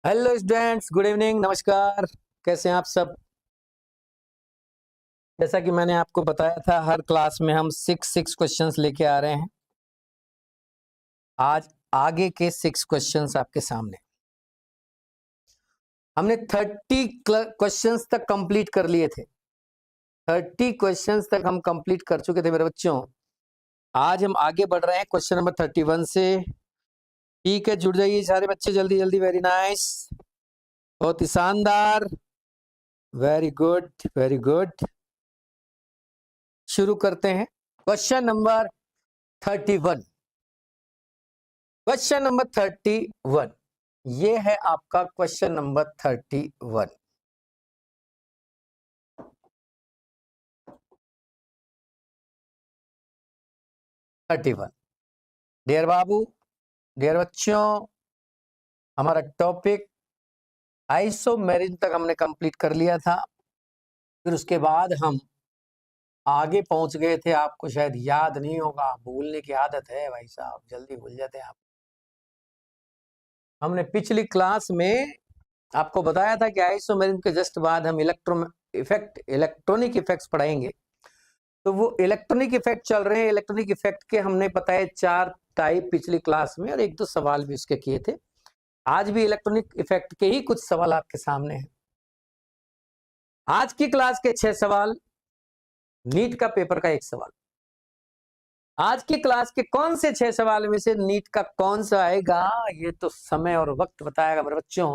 Hello students, good evening, नमस्कार। कैसे हैं आप सब? जैसा कि मैंने आपको बताया था, हर क्लास में हम सिक्स क्वेश्चंस लेके आ रहे हैं। आज आगे के 6 क्वेश्चंस आपके सामने। हमने 30 क्वेश्चंस तक कंप्लीट कर लिए थे। 30 क्वेश्चंस तक हम कंप्लीट कर चुके थे मेरे बच्चों। आज हम आगे बढ़ रहे हैं क्वेश्चन नंबर 31 से। ठीक है, जुड़ जाइए सारे बच्चे जल्दी जल्दी। वेरी नाइस, बहुत ही शानदार, वेरी गुड वेरी गुड। शुरू करते हैं क्वेश्चन नंबर 31। क्वेश्चन नंबर 31, ये है आपका क्वेश्चन नंबर 31। डियर बाबू, डियर बच्चों, हमारा टॉपिक आइसोमेरिज्म तक हमने कंप्लीट कर लिया था। फिर उसके बाद हम आगे पहुंच गए थे। आपको शायद याद नहीं होगा, भूलने की आदत है भाई साहब, जल्दी भूल जाते हैं आप। हमने पिछली क्लास में आपको बताया था कि आइसोमेरिज्म के जस्ट बाद हम इलेक्ट्रॉनिक इफेक्ट्स पढ़ाएंगे। तो वो इलेक्ट्रॉनिक इफेक्ट चल रहे हैं। इलेक्ट्रॉनिक इफेक्ट के हमने बताए 4 टाइप पिछली क्लास में, और 1-2 सवाल भी उसके किए थे। आज भी इलेक्ट्रॉनिक इफेक्ट के ही कुछ सवाल आपके सामने हैं। आज की क्लास के 6 सवाल, नीट का पेपर का 1 सवाल। आज की क्लास के कौन से 6 सवाल में से नीट का कौन सा आएगा, ये तो समय और वक्त बताएगा मेरे बच्चों।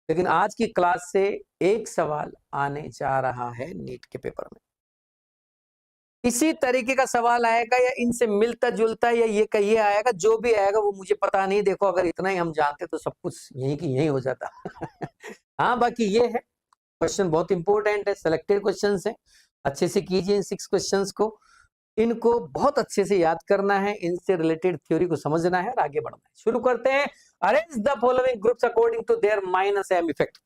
लेकिन आज की क्लास से 1 सवाल आने जा रहा है नीट के पेपर में। इसी तरीके का सवाल आएगा या इनसे मिलता जुलता, या ये कहिए आएगा, जो भी आएगा वो मुझे पता नहीं। देखो, अगर इतना ही हम जानते तो सब कुछ यही की यही हो जाता। हाँ, बाकी ये है, क्वेश्चन बहुत इंपॉर्टेंट है, सिलेक्टेड क्वेश्चंस है। अच्छे से कीजिए इन 6 क्वेश्चंस को। इनको बहुत अच्छे से याद करना है, इनसे रिलेटेड थ्योरी को समझना है और आगे बढ़ना है। शुरू करते हैं। Arrange the following groups according to their minus M effect.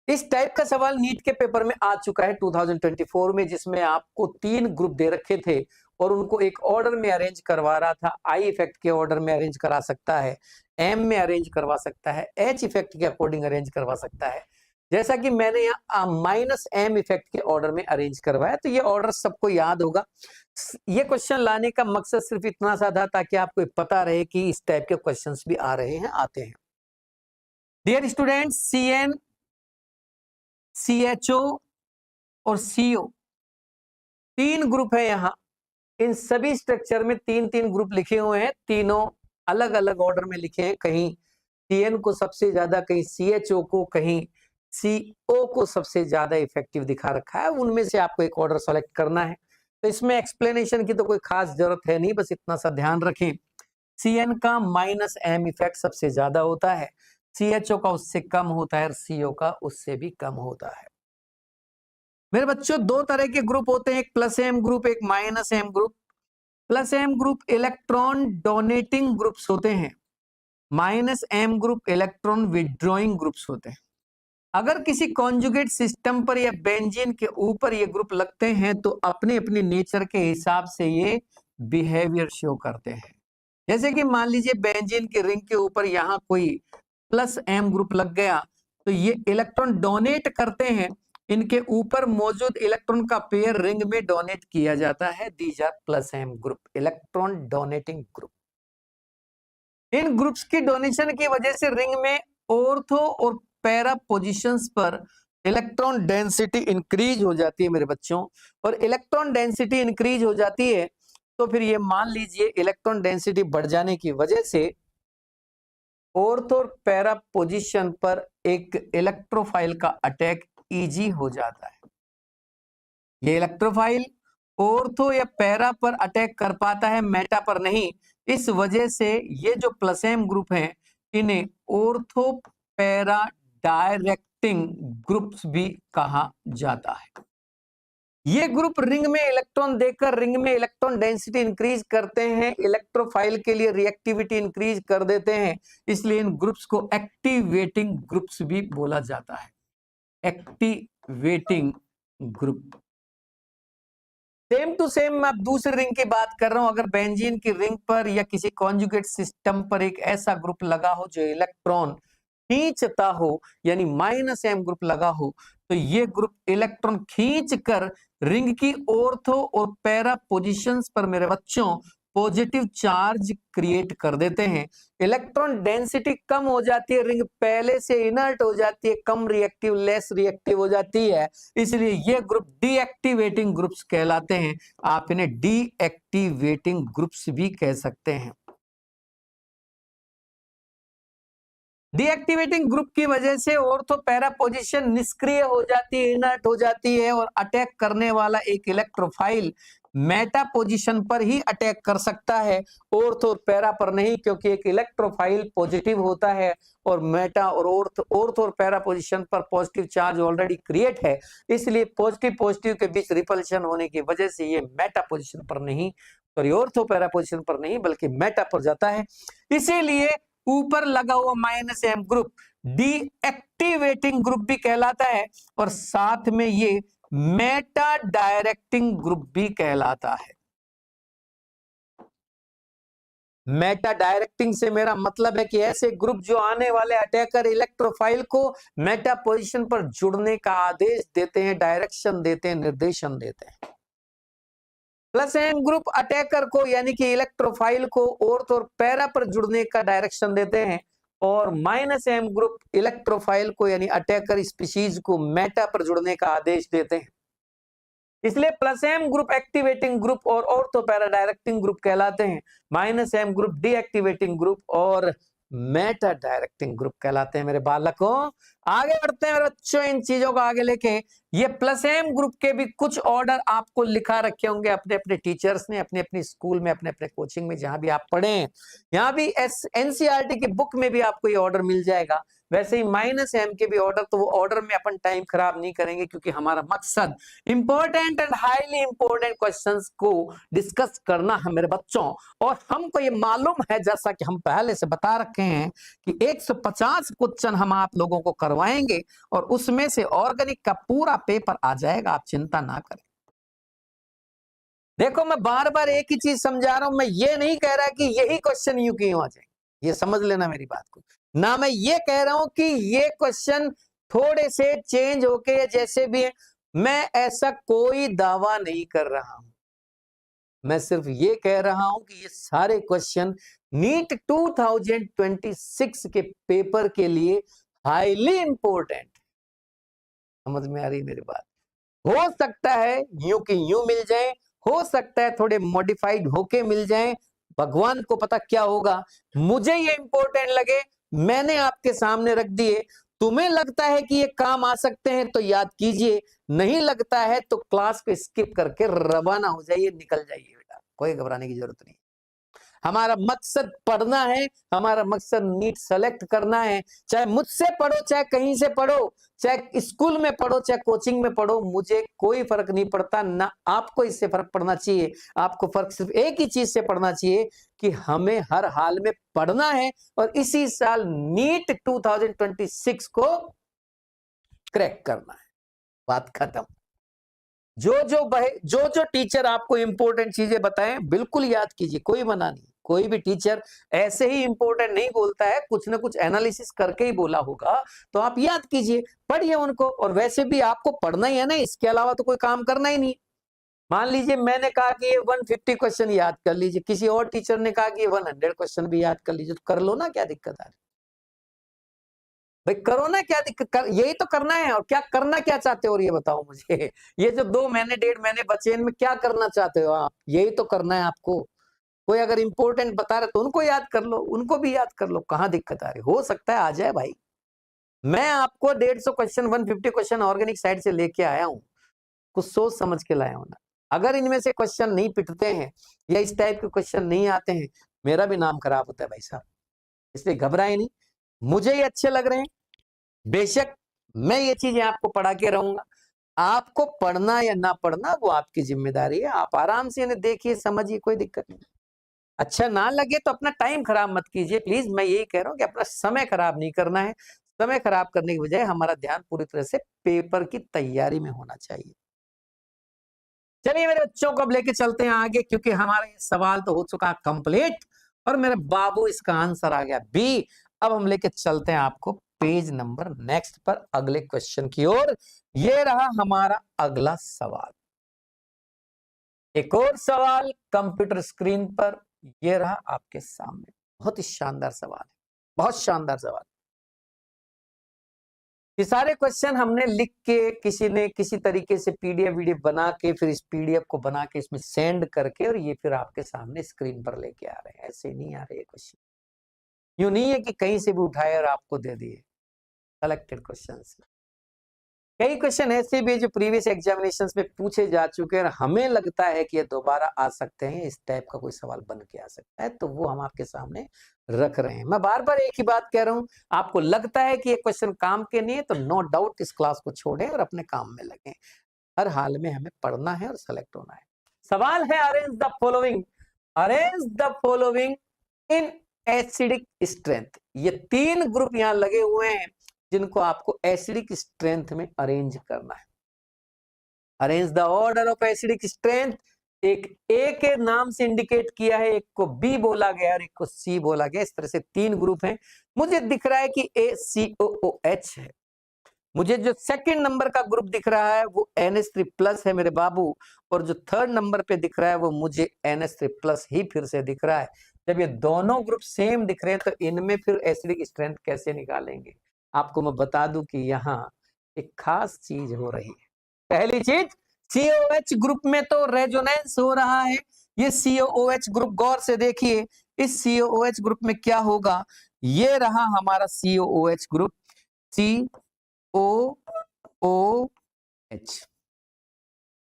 इस टाइप का सवाल नीट के पेपर में आ चुका है 2024 में, जिसमें आपको 3 ग्रुप दे रखे थे और उनको एक ऑर्डर में अरेंज करवा रहा था। आई इफेक्ट के ऑर्डर में अरेंज करा सकता है, एम में अरेंज करवा सकता है, एच इफेक्ट के अकॉर्डिंग अरेंज करवा सकता है। जैसा कि मैंने यहाँ माइनस एम इफेक्ट के ऑर्डर में अरेंज करवाया, तो ये ऑर्डर सबको याद होगा। ये क्वेश्चन लाने का मकसद सिर्फ इतना सा था ताकि आपको पता रहे कि इस टाइप के क्वेश्चंस भी आ रहे हैं, आते हैं। डियर स्टूडेंट्स, CN, CHO और CO 3 ग्रुप है यहाँ। इन सभी स्ट्रक्चर में 3-3 ग्रुप लिखे हुए हैं। तीनों अलग अलग ऑर्डर में लिखे हैं। कहीं CN को सबसे ज्यादा, कहीं CHO को, कहीं CO को सबसे ज्यादा इफेक्टिव दिखा रखा है। उनमें से आपको एक ऑर्डर सेलेक्ट करना है। तो इसमें एक्सप्लेनेशन की तो कोई खास जरूरत है नहीं, बस इतना सा ध्यान रखें। CN का माइनस एम इफेक्ट सबसे ज्यादा होता है, CHO का उससे कम होता है और CO का उससे भी कम होता है। मेरे बच्चों, 2 तरह के ग्रुप होते हैं, एक प्लस एम ग्रुप, एक minus M group. Plus M group electron donating groups होते हैं, minus M group electron withdrawing groups होते हैं। अगर किसी कॉन्जुगेट सिस्टम पर या बेंजीन के ऊपर ये ग्रुप लगते हैं तो अपने अपने नेचर के हिसाब से ये बिहेवियर शो करते हैं। जैसे कि मान लीजिए बेंजीन की रिंग के ऊपर यहाँ कोई प्लस एम ग्रुप लग गया, तो ये इलेक्ट्रॉन डोनेट करते हैं। इनके ऊपर मौजूद इलेक्ट्रॉन का पेयर रिंग में डोनेट किया जाता है। These are plus M group, electron donating group. इन ग्रुप्स की डोनेशन की वजह से रिंग में ऑर्थो और पैरा पोजीशंस पर इलेक्ट्रॉन डेंसिटी इंक्रीज हो जाती है मेरे बच्चों। और इलेक्ट्रॉन डेंसिटी इंक्रीज हो जाती है तो फिर ये मान लीजिए इलेक्ट्रॉन डेंसिटी बढ़ जाने की वजह से ऑर्थो और पैरा पोजीशन पर एक इलेक्ट्रोफाइल का अटैक इजी हो जाता है। ये इलेक्ट्रोफाइल ऑर्थो या पैरा पर अटैक कर पाता है, मेटा पर नहीं। इस वजह से ये जो प्लस एम ग्रुप हैं, इन्हें ऑर्थो पैरा डायरेक्टिंग ग्रुप्स भी कहा जाता है। ये ग्रुप रिंग में इलेक्ट्रॉन देकर रिंग में इलेक्ट्रॉन डेंसिटी इंक्रीज करते हैं, इलेक्ट्रोफाइल के लिए रिएक्टिविटी इंक्रीज कर देते हैं। इसलिए इन ग्रुप्स को एक्टिवेटिंग ग्रुप्स भी बोला जाता है। Activating group. Same to same मैं अब दूसरी रिंग की बात कर रहा हूं। अगर बेंजीन की रिंग पर या किसी कॉन्जुगेट सिस्टम पर एक ऐसा ग्रुप लगा हो जो इलेक्ट्रॉन खींचता हो यानी -m ग्रुप लगा हो तो ये ग्रुप इलेक्ट्रॉन खींचकर रिंग की ऑर्थो और पैरा पोजीशंस पर मेरे बच्चों पॉजिटिव चार्ज क्रिएट कर देते हैं। इलेक्ट्रॉन डेंसिटी कम हो जाती है, रिंग पहले से इनर्ट हो जाती है, कम रिएक्टिव, लेस रिएक्टिव हो जाती है, इसलिए ये ग्रुप डीएक्टिवेटिंग ग्रुप्स कहलाते हैं। आप इन्हें डीएक्टिवेटिंग ग्रुप्स भी कह सकते हैं। डीएक्टिवेटिंग ग्रुप की वजह से ऑर्थो पैरा पोजीशन निष्क्रिय हो जाती है, इनर्ट हो जाती है और अटैक करने वाला एक इलेक्ट्रोफाइल मेटा पोजीशन पर ही अटैक कर सकता है, ऑर्थो और पैरा पर नहीं, क्योंकि एक इलेक्ट्रोफाइल पॉजिटिव होता है और मेटा और ऑर्थो और पैरा पोजीशन पर पॉजिटिव चार्ज ऑलरेडी क्रिएट है, इसलिए पॉजिटिव पॉजिटिव के बीच रिपल्शन होने की वजह से ये मेटा पोजीशन पर नहीं, सॉरी ऑर्थो पैरा पोजीशन पर नहीं बल्कि मेटा पर जाता है। इसीलिए ऊपर लगा हुआ -m ग्रुप डीएक्टिवेटिंग ग्रुप भी कहलाता है और साथ में ये मेटा डायरेक्टिंग ग्रुप भी कहलाता है। मेटा डायरेक्टिंग से मेरा मतलब है कि ऐसे ग्रुप जो आने वाले अटैकर इलेक्ट्रोफाइल को मेटा पोजीशन पर जुड़ने का आदेश देते हैं, डायरेक्शन देते हैं, निर्देशन देते हैं। +m ग्रुप अटैकर को यानी कि इलेक्ट्रोफाइल को ऑर्थो और पैरा पर जुड़ने का डायरेक्शन देते हैं और -m ग्रुप इलेक्ट्रोफाइल को यानी अटैकर स्पीशीज को मेटा पर जुड़ने का आदेश देते हैं। इसलिए +m ग्रुप एक्टिवेटिंग ग्रुप और ऑर्थो पैरा डायरेक्टिंग ग्रुप कहलाते हैं, -m ग्रुप डीएक्टिवेटिंग ग्रुप और मेटा डायरेक्टिंग ग्रुप कहलाते हैं। मेरे बालकों आगे बढ़ते हैं मेरे बच्चों, इन चीजों को आगे लेके। ये +m ग्रुप के भी कुछ ऑर्डर आपको लिखा रखे होंगे अपने अपने टीचर्स ने, अपने अपने स्कूल में, अपने अपने कोचिंग में, जहां भी आप पढ़े, यहाँ भी एनसीईआरटी की बुक में भी आपको ये ऑर्डर मिल जाएगा। वैसे ही -m के भी ऑर्डर, तो वो ऑर्डर में अपन टाइम खराब नहीं करेंगे क्योंकि हमारा मकसद important and highly important questions को डिस्कस करना है मेरे बच्चों। और हमको ये मालूम है, जैसा कि हम पहले से बता रखे हैं, कि 150 क्वेश्चन हम आप लोगों को करवाएंगे और उसमें से ऑर्गेनिक का पूरा पेपर आ जाएगा, आप चिंता ना करें। देखो मैं बार बार एक ही चीज समझा रहा हूं, मैं ये नहीं कह रहा कि यही क्वेश्चन यूं क्यों आ जाए, ये समझ लेना मेरी बात को। ना मैं ये कह रहा हूं कि ये क्वेश्चन थोड़े से चेंज होके जैसे भी है, मैं ऐसा कोई दावा नहीं कर रहा हूं। मैं सिर्फ ये कह रहा हूं कि ये सारे क्वेश्चन नीट 2026 के पेपर के लिए हाईली इंपॉर्टेंट। समझ में आ रही मेरी बात? हो सकता है यूं की यूं मिल जाए, हो सकता है थोड़े मॉडिफाइड होके मिल जाए, भगवान को पता क्या होगा। मुझे ये इंपॉर्टेंट लगे, मैंने आपके सामने रख दिए। तुम्हें लगता है कि ये काम आ सकते हैं तो याद कीजिए, नहीं लगता है तो क्लास को स्किप करके रवाना हो जाइए, निकल जाइए बेटा, कोई घबराने की जरूरत नहीं। हमारा मकसद पढ़ना है, हमारा मकसद नीट सेलेक्ट करना है। चाहे मुझसे पढ़ो, चाहे कहीं से पढ़ो, चाहे स्कूल में पढ़ो, चाहे कोचिंग में पढ़ो, मुझे कोई फर्क नहीं पड़ता। ना आपको इससे फर्क पड़ना चाहिए। आपको फर्क सिर्फ एक ही चीज से पड़ना चाहिए कि हमें हर हाल में पढ़ना है और इसी साल नीट 2026 को क्रैक करना है। बात खत्म। जो टीचर आपको इंपॉर्टेंट चीजें बताएं बिल्कुल याद कीजिए, कोई मना नहीं। कोई भी टीचर ऐसे ही इंपॉर्टेंट नहीं बोलता है, कुछ ना कुछ एनालिसिस करके ही बोला होगा, तो आप याद कीजिए, पढ़िए उनको। और वैसे भी आपको पढ़ना ही है ना, इसके अलावा तो कोई काम करना ही नहीं। मान लीजिए मैंने कहा कि ये 150 क्वेश्चन याद कर लीजिए, किसी और टीचर ने कहा कि ये 100 क्वेश्चन भी याद कर लीजिए, तो कर लो ना, क्या दिक्कत है भाई? करो ना, क्या दिक्कत, यही तो करना है। और क्या करना क्या चाहते हो, और ये बताओ मुझे, ये जो 2 महीने 1.5 महीने बचे इनमें क्या करना चाहते हो आप? यही तो करना है आपको। कोई अगर इंपॉर्टेंट बता रहे तो उनको याद कर लो, उनको भी याद कर लो, कहां दिक्कत आ रही? हो सकता है आ जाए भाई। मैं आपको 150 क्वेश्चन 150 क्वेश्चन ऑर्गेनिक साइड से लेके आया हूं, कुछ सोच समझ के लाया हूं ना। अगर इनमें से क्वेश्चन नहीं पिटते हैं या इस टाइप के क्वेश्चन नहीं आते हैं, मेरा भी नाम खराब होता है भाई साहब। इसलिए घबराए नहीं, मुझे ये अच्छे लग रहे हैं, बेशक मैं ये चीजें आपको पढ़ा के रहूंगा। आपको पढ़ना या ना पढ़ना वो आपकी जिम्मेदारी है। आप आराम से इन्हें देखिए, समझिए, कोई दिक्कत नहीं। अच्छा ना लगे तो अपना टाइम खराब मत कीजिए प्लीज। मैं यही कह रहा हूं कि अपना समय खराब नहीं करना है। समय खराब करने की बजाय हमारा ध्यान पूरी तरह से पेपर की तैयारी में होना चाहिए। चलिए मेरे बच्चों को अब लेके चलते हैं आगे, क्योंकि हमारा ये सवाल तो हो चुका कंप्लीट और मेरे बाबू इसका आंसर आ गया बी। अब हम लेके चलते हैं आपको पेज नंबर नेक्स्ट पर अगले क्वेश्चन की ओर। ये रहा हमारा अगला सवाल। एक और सवाल कंप्यूटर स्क्रीन पर ये रहा आपके सामने। बहुत ही शानदार सवाल है, बहुत शानदार सवाल। ये सारे क्वेश्चन हमने लिख के किसी ने किसी तरीके से पीडीएफ वीडीएफ बना के फिर इस पीडीएफ को बना के इसमें सेंड करके और ये फिर आपके सामने स्क्रीन पर लेके आ रहे हैं। ऐसे नहीं आ रहे क्वेश्चन, यूं नहीं है कि कहीं से भी उठाए और आपको दे दिए। कलेक्टेड क्वेश्चंस, कई क्वेश्चन ऐसे भी जो प्रीवियस एग्जामिनेशंस में पूछे जा चुके हैं और हमें लगता है कि ये दोबारा आ सकते हैं, इस टाइप का कोई सवाल बन के आ सकता है, तो वो हम आपके सामने रख रहे हैं। मैं बार बार एक ही बात कह रहा हूं, आपको लगता है कि ये क्वेश्चन काम के नहीं है तो नो डाउट इस क्लास को छोड़ें और अपने काम में लगे। हर हाल में हमें पढ़ना है और सेलेक्ट होना है। सवाल है arrange the following, arrange the following in acidic strength. ये 3 ग्रुप यहां लगे हुए हैं जिनको आपको एसिडिक स्ट्रेंथ में अरेंज करना है। Arrange the order of acidic strength. एक ए के नाम से इंडिकेट किया है, एक को बी बोला गया और एक को सी बोला गया। इस तरह से 3 ग्रुप हैं। मुझे दिख रहा है कि ACOOH है। मुझे जो सेकंड नंबर का ग्रुप दिख रहा है वो NH3+ है मेरे बाबू, और जो थर्ड नंबर पे दिख रहा है वो मुझे NH3+ ही फिर से दिख रहा है। जब ये दोनों ग्रुप सेम दिख रहे हैं तो इनमें फिर एसिडिक स्ट्रेंथ कैसे निकालेंगे? आपको मैं बता दूं कि यहाँ एक खास चीज हो रही है। पहली चीज, COOH ग्रुप में तो रेजोनेंस हो रहा है। ये COOH ग्रुप गौर से देखिए, इस COOH ग्रुप में क्या होगा? ये रहा हमारा COOH ग्रुप, COOH,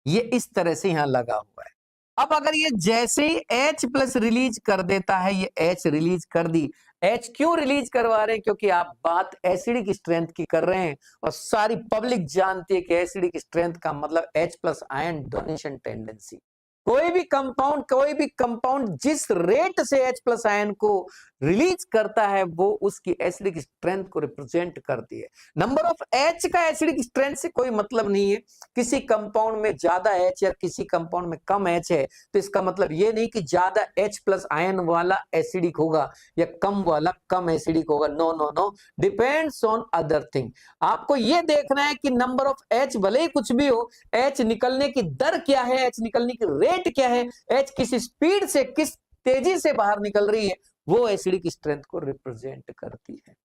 ये इस तरह से यहां लगा हुआ है। अब अगर ये जैसे ही H+ रिलीज कर देता है, ये H रिलीज कर दी। H क्यों रिलीज करवा रहे हैं? क्योंकि आप बात एसिडिक स्ट्रेंथ की कर रहे हैं और सारी पब्लिक जानती है कि एसिडिक स्ट्रेंथ का मतलब H+ आयन डोनेशन टेंडेंसी। कोई भी कंपाउंड जिस रेट से H+ आयन को रिलीज करता है वो उसकी एसिडिक स्ट्रेंथ को रिप्रेजेंट करती है। नंबर ऑफ H का एसिडिक स्ट्रेंथ से कोई मतलब नहीं है। किसी कंपाउंड में ज्यादा H या किसी कंपाउंड में कम H है तो इसका मतलब ये नहीं कि ज्यादा H+ आयन वाला एसिडिक होगा या कम वाला कम एसिडिक होगा। No no no, depends on other thing. आपको ये देखना है कि नंबर ऑफ H भले ही कुछ भी हो, H निकलने की दर क्या है, H निकलने की रेट क्या है, H किस स्पीड से किस तेजी से बाहर निकल रही है, वो एसिडिक स्ट्रेंथ को रिप्रेजेंट करती है।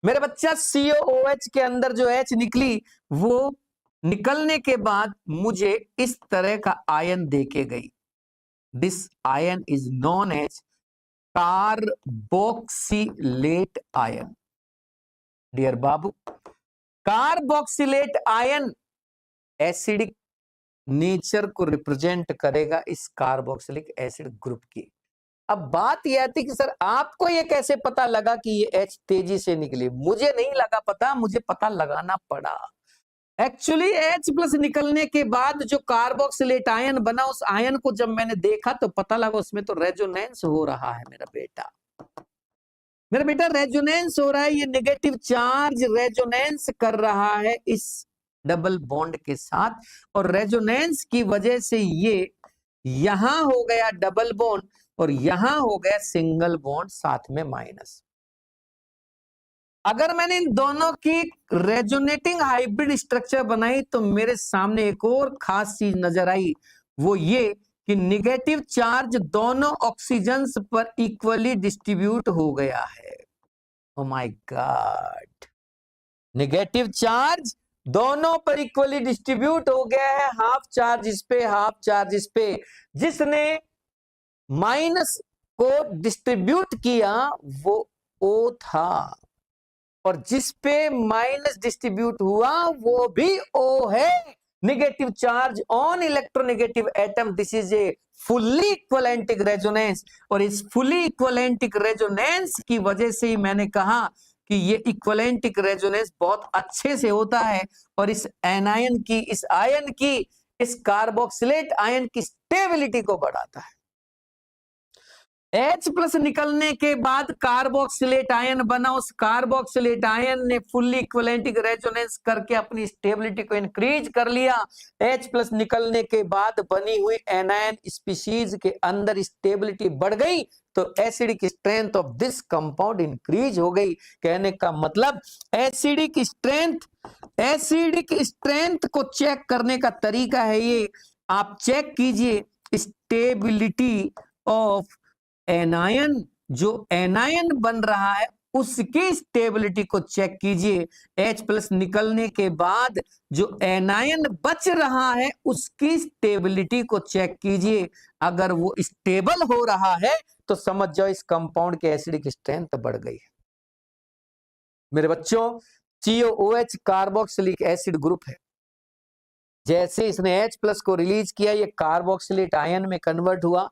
मेरे बच्चा COOH के अंदर जो H निकली वो निकलने के बाद मुझे इस तरह का आयन देके गई। This ion is known as carboxylate ion. Dear बाबू, कार्बोक्सिलेट आयन एसिडिक नेचर को रिप्रेजेंट करेगा इस कार्बोक्सिलिक एसिड ग्रुप की। अब बात यह आती कि सर आपको ये कैसे पता लगा कि ये H तेजी से निकली? मुझे नहीं लगा पता, मुझे पता लगाना पड़ा। एक्चुअली H+ निकलने के बाद जो कार्बोक्सिलेट आयन बना, उस आयन को जब मैंने देखा तो पता लगा उसमें तो रेजोनेंस हो रहा है। मेरा बेटा रेजोनेंस हो रहा है। ये नेगेटिव चार्ज रेजोनेंस कर रहा है इस डबल बॉन्ड के साथ, और रेजोनेंस की वजह से ये यहां हो गया डबल बॉन्ड और यहां हो गया सिंगल बॉन्ड साथ में माइनस। अगर मैंने इन दोनों की रेजोनेटिंग हाइब्रिड स्ट्रक्चर बनाई तो मेरे सामने एक और खास चीज नजर आई, वो ये कि निगेटिव चार्ज दोनों ऑक्सीजन्स पर इक्वली डिस्ट्रीब्यूट हो गया है। Oh my God, negative charge दोनों पर इक्वली डिस्ट्रीब्यूट हो गया है। हाफ चार्ज इस पे, हाफ चार्ज इस पे। जिसने माइनस को डिस्ट्रीब्यूट किया वो O था, और जिस पे माइनस डिस्ट्रीब्यूट हुआ वो भी O है। Negative charge on electronegative atom, this is a fully equivalentic resonance. और इस फुल्ली इक्विवेलेंटिक रेजोनेंस की वजह से ही मैंने कहा कि ये इक्विवेलेंटिक रेजोनेंस बहुत अच्छे से होता है और इस एनायन की, इस आयन की, इस कार्बोक्सिलेट आयन की स्टेबिलिटी को बढ़ाता है। H प्लस निकलने के बाद कार्बोक्सिलेट आयन बना, उस कार्बोक्सिलेट आयन ने फुल्ली इक्विवेलेंट रेजोनेंस करके अपनी स्टेबिलिटी को इंक्रीज कर लिया। H प्लस निकलने के बाद बनी हुई एनायन स्पीशीज के अंदर स्टेबिलिटी बढ़ गई, तो acidic strength of this compound increase हो गई। कहने का मतलब एसिडिक स्ट्रेंथ को चेक करने का तरीका है ये। आप चेक कीजिए स्टेबिलिटी ऑफ एनायन, जो एनायन बन रहा है उसकी स्टेबिलिटी को चेक कीजिए। H प्लस निकलने के बाद जो एनायन बच रहा है उसकी स्टेबिलिटी को चेक कीजिए। अगर वो स्टेबल हो रहा है तो समझ जाओ इस कंपाउंड की एसिडिक स्ट्रेंथ बढ़ गई है। मेरे बच्चों, COOH कार्बोक्सिलिक एसिड ग्रुप है। जैसे इसने H प्लस को रिलीज किया, ये कार्बोक्सिलेट आयन में कन्वर्ट हुआ।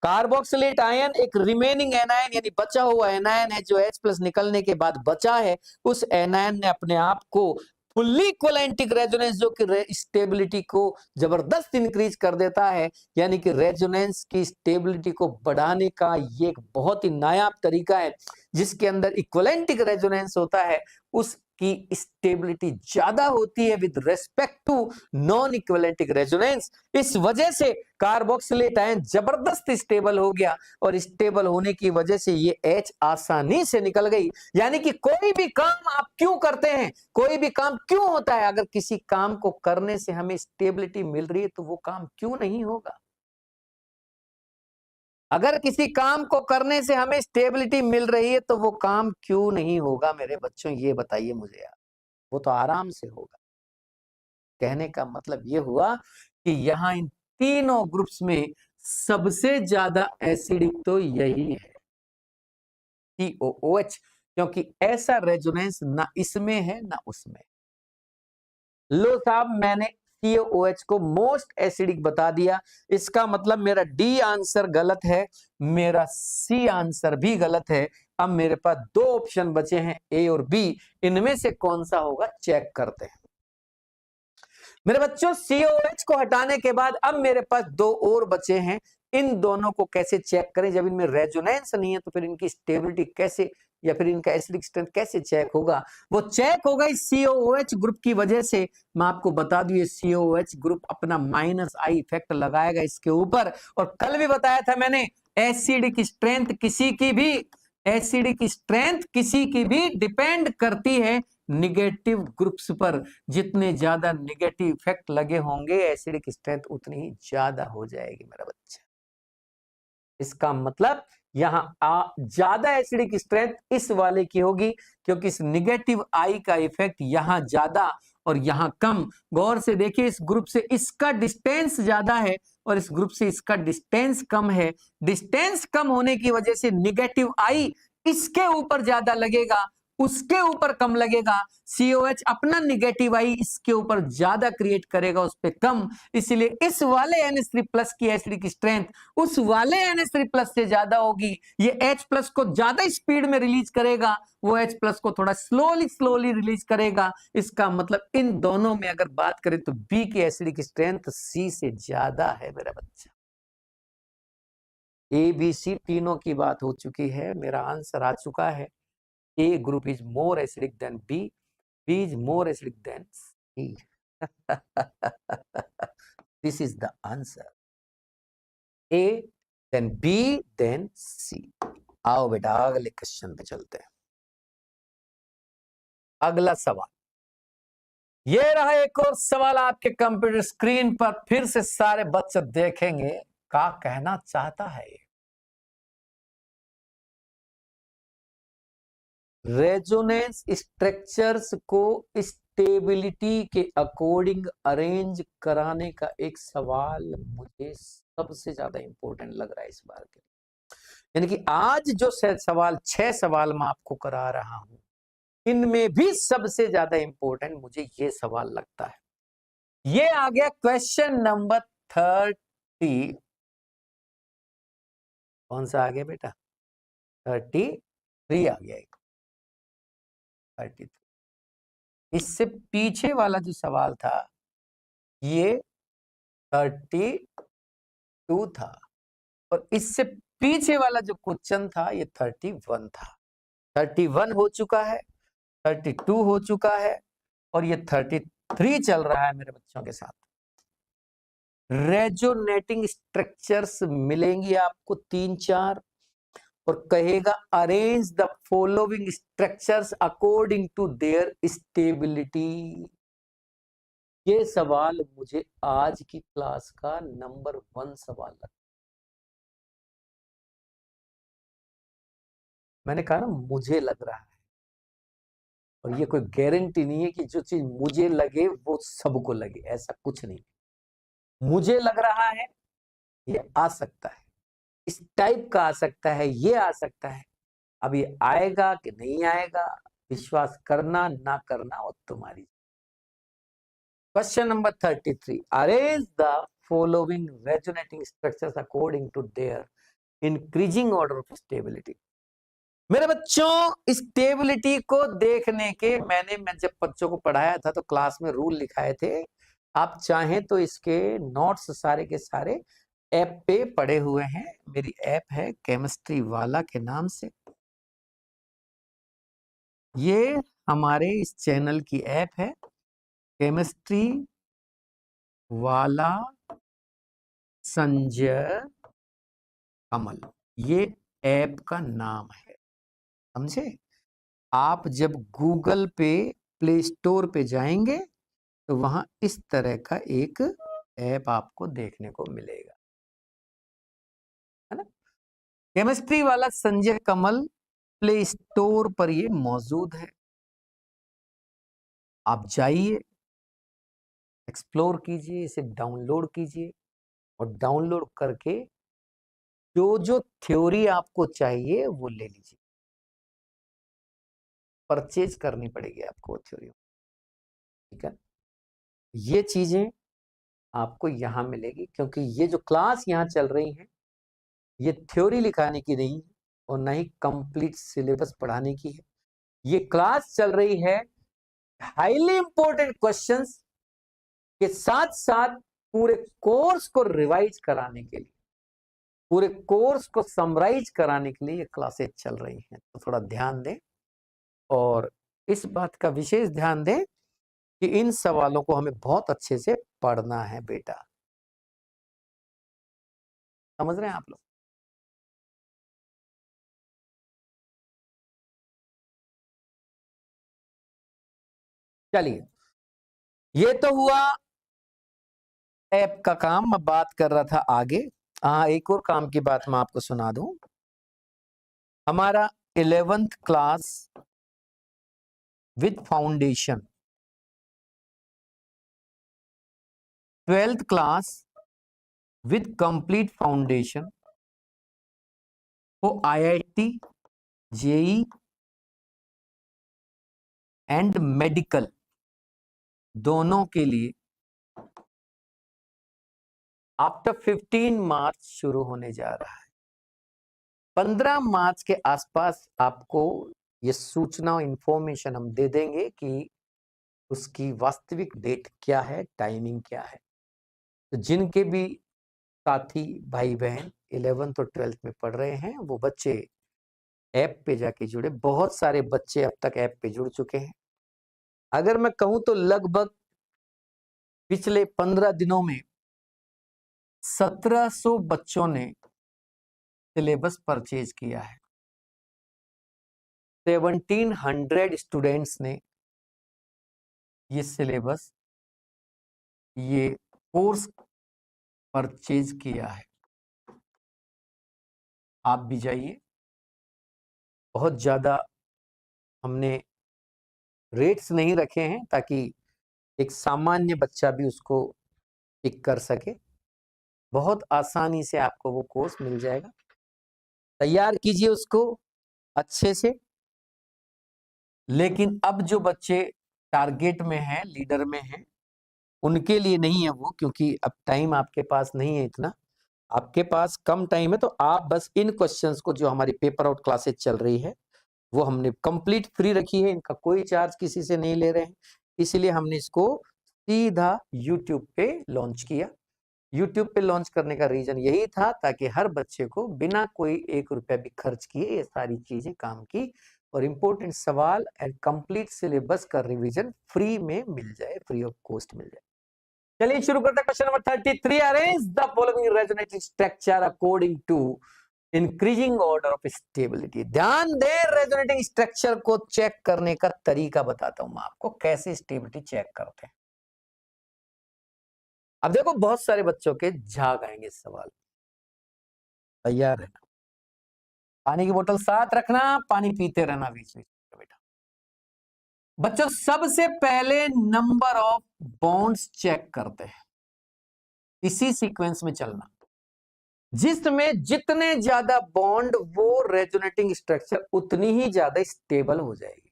कार्बोक्सिलेट आयन एक रिमेनिंग एनायन यानी बचा हुआ एनायन है, जो H प्लस निकलने के बाद बचा है। उस एनायन ने अपने आप को फुल्ली इक्विवेलेंटिक रेजोनेंस, जो कि स्टेबिलिटी को जबरदस्त इंक्रीज कर देता है, यानी कि रेजोनेंस की स्टेबिलिटी को बढ़ाने का ये एक बहुत ही नायाब तरीका है। जिसके अंदर इक्विवेलेंटिक रेजोनेंस होता है उसकी स्टेबिलिटी ज्यादा होती है with respect to non equivalentic resonance. इस वजह से कार्बोक्सिलेट आयन जबरदस्त स्टेबल हो गया, और स्टेबल होने की वजह से ये H आसानी से निकल गई। यानी कि कोई भी काम आप क्यों करते हैं, कोई भी काम क्यों होता है, अगर किसी काम को करने से हमें स्टेबिलिटी मिल रही है तो वो काम क्यों नहीं होगा। अगर किसी काम को करने से हमें स्टेबिलिटी मिल रही है तो वो काम क्यों नहीं होगा। मेरे बच्चों ये बताइए मुझे यार, वो तो आराम से होगा। कहने का मतलब ये हुआ कि यहां इन तीनों ग्रुप्स में सबसे ज्यादा एसिडिक तो यही है, COOH, क्योंकि ऐसा रेजोनेंस ना इसमें है ना उसमें। लो साहब, मैंने COOH को मोस्ट एसिडिक बता दिया। इसका मतलब मेरा D आंसर गलत है, मेरा C आंसर भी गलत है। अब मेरे पास दो ऑप्शन बचे हैं, A और B। इनमें से कौन सा होगा चेक करते हैं। मेरे बच्चों, COOH को हटाने के बाद अब मेरे पास दो और बचे हैं। इन दोनों को कैसे चेक करें, जब इनमें रेजोनेंस नहीं है तो फिर इनकी स्टेबिलिटी कैसे, या फिर इनका एसिडिक स्ट्रेंथ कैसे चेक होगा। वो चेक होगा इस COOH ग्रुप की वजह से। मैं आपको बता दूं, ये COOH ग्रुप अपना -I इफेक्ट लगाएगा इसके ऊपर। और कल भी बताया था मैंने, एसिडिक स्ट्रेंथ किसी की भी डिपेंड करती है निगेटिव ग्रुप्स पर। जितने ज्यादा निगेटिव इफेक्ट लगे होंगे एसिडिक स्ट्रेंथ उतनी ही ज्यादा हो जाएगी मेरा बच्चा। इसका मतलब यहां ज्यादा एसिडिक स्ट्रेंथ इस वाले की होगी, क्योंकि इस निगेटिव आई का इफेक्ट यहां ज्यादा और यहां कम। गौर से देखिए, इस ग्रुप से इसका डिस्टेंस ज्यादा है और इस ग्रुप से इसका डिस्टेंस कम है। डिस्टेंस कम होने की वजह से निगेटिव आई इसके ऊपर ज्यादा लगेगा, उसके ऊपर कम लगेगा। COH अपना निगेटिव आई इसके ऊपर ज्यादा क्रिएट करेगा, उस पर कम। इसलिए इस वाले NH3+ की एसिडिक स्ट्रेंथ उस वाले NH3+ से ज्यादा होगी। ये H+ को ज्यादा स्पीड में रिलीज करेगा, वो H+ को थोड़ा स्लोली रिलीज करेगा। इसका मतलब इन दोनों में अगर बात करें तो B की एसिडिक स्ट्रेंथ C से ज्यादा है मेरा बच्चा। ABC तीनों की बात हो चुकी है, मेरा आंसर आ चुका है। A group is more acidic than B. B is more acidic than C. This is the answer. A, then B, then C. आओ बेटा अगले क्वेश्चन पे चलते हैं। अगला सवाल ये रहा, एक और सवाल आपके कंप्यूटर स्क्रीन पर। फिर से सारे बच्चे देखेंगे क्या कहना चाहता है ये। रेजोनेंस स्ट्रक्चर्स को स्टेबिलिटी के अकॉर्डिंग अरेंज कराने का एक सवाल मुझे सबसे ज्यादा इंपॉर्टेंट लग रहा है इस बार के लिए। यानी कि आज जो सवाल 6 सवाल मैं आपको करा रहा हूं, इनमें भी सबसे ज्यादा इंपॉर्टेंट मुझे ये सवाल लगता है। ये आ गया क्वेश्चन नंबर 30। कौन सा आ गया बेटा? 33 आ गया। 33। इससे पीछे वाला जो सवाल था ये 32 था, और इससे पीछे वाला जो क्वेश्चन था ये 31 था। 31 हो चुका है, 32 हो चुका है और ये 33 चल रहा है मेरे बच्चों के साथ। रेजोनेटिंग स्ट्रक्चर्स मिलेंगी आपको 3-4 और कहेगा arrange the following structures according to their stability. ये सवाल मुझे आज की क्लास का नंबर 1 सवाल लगा। मैंने कहा ना मुझे लग रहा है, और ये कोई गारंटी नहीं है कि जो चीज मुझे लगे वो सबको लगे, ऐसा कुछ नहीं। मुझे लग रहा है ये आ सकता है, इस टाइप का आ सकता है, ये आ सकता है। अब ये आएगा कि नहीं आएगा, विश्वास करना ना करना और तुम्हारी। Question number 33, arrange the following resonating structures according to their increasing order of stability. मेरे बच्चों स्टेबिलिटी को देखने के मैं जब बच्चों को पढ़ाया था तो क्लास में रूल लिखाए थे। आप चाहें तो इसके नोट्स सारे के सारे ऐप पे पड़े हुए हैं। मेरी ऐप है केमिस्ट्री वाला के नाम से। ये हमारे इस चैनल की ऐप है केमिस्ट्री वाला संजय कमल, ये ऐप का नाम है, समझे। आप जब गूगल पे प्ले स्टोर पे जाएंगे तो वहां इस तरह का एक ऐप आपको देखने को मिलेगा, है ना। केमिस्ट्री वाला संजय कमल प्ले स्टोर पर ये मौजूद है। आप जाइए, एक्सप्लोर कीजिए, इसे डाउनलोड कीजिए और डाउनलोड करके जो जो थ्योरी आपको चाहिए वो ले लीजिए। परचेज करनी पड़ेगी आपको थ्योरी, ठीक है। ये चीजें आपको यहां मिलेगी क्योंकि ये जो क्लास यहां चल रही है ये थ्योरी लिखाने की नहीं और ना ही कंप्लीट सिलेबस पढ़ाने की है। ये क्लास चल रही है हाईली इंपॉर्टेंट क्वेश्चंस के साथ साथ पूरे कोर्स को रिवाइज कराने के लिए, पूरे कोर्स को समराइज कराने के लिए ये क्लासेस चल रही हैं। तो थोड़ा ध्यान दें और इस बात का विशेष ध्यान दें कि इन सवालों को हमें बहुत अच्छे से पढ़ना है बेटा। समझ रहे हैं आप लोग? चलिए, ये तो हुआ ऐप का काम। मैं बात कर रहा था आगे। हाँ, एक और काम की बात मैं आपको सुना दूं। हमारा 11th class with foundation, 12th class with complete foundation वो IIT, जेई एंड मेडिकल दोनों के लिए आफ्टर 15 मार्च शुरू होने जा रहा है। 15 मार्च के आसपास आपको ये सूचना और इंफॉर्मेशन हम दे देंगे कि उसकी वास्तविक डेट क्या है, टाइमिंग क्या है। तो जिनके भी साथी भाई बहन 11th और 12th में पढ़ रहे हैं वो बच्चे ऐप पे जाके जुड़े। बहुत सारे बच्चे अब तक ऐप पे जुड़ चुके हैं। अगर मैं कहूं तो लगभग पिछले 15 दिनों में 1700 बच्चों ने सिलेबस परचेज किया है। 1700 स्टूडेंट्स ने ये सिलेबस, ये कोर्स परचेज किया है। आप भी जाइए। बहुत ज्यादा हमने रेट्स नहीं रखे हैं ताकि एक सामान्य बच्चा भी उसको पिक कर सके। बहुत आसानी से आपको वो कोर्स मिल जाएगा। तैयार कीजिए उसको अच्छे से। लेकिन अब जो बच्चे टारगेट में हैं, लीडर में हैं, उनके लिए नहीं है वो, क्योंकि अब टाइम आपके पास नहीं है इतना। आपके पास कम टाइम है तो आप बस इन क्वेश्चंस को, जो हमारी पेपर आउट क्लासेस चल रही है वो हमने कंप्लीट फ्री रखी है, इनका कोई चार्ज किसी से नहीं ले रहे हैं, इसलिए हमने इसको सीधा यूट्यूब पे लॉन्च किया। YouTube पे लॉन्च करने का रीजन यही था, ताकि हर बच्चे को बिना कोई 1 रुपया भी खर्च किए ये सारी चीजें काम की और इम्पोर्टेंट सवाल एंड कंप्लीट सिलेबस का रिवीजन फ्री में मिल जाए, फ्री ऑफ कॉस्ट मिल जाए। चलिए शुरू करते हैं। Question number 33, arrange the following resonating structure according to increasing order of stability. ध्यान दे, रेजोनेटिंग स्ट्रक्चर को चेक करने का तरीका बताता हूं मैं आपको, कैसे स्टेबिलिटी चेक करते हैं। अब देखो, बहुत सारे बच्चों के झाग आएंगे इस सवाल, तैयार रहना। पानी की बोतल साथ रखना, पानी पीते रहना बीच में बेटा। बच्चों, सबसे पहले नंबर ऑफ बॉन्ड्स चेक करते हैं, इसी सीक्वेंस में चलना। जिसमें जितने ज्यादा बॉन्ड, वो रेजोनेटिंग स्ट्रक्चर उतनी ही ज्यादा स्टेबल हो जाएगी।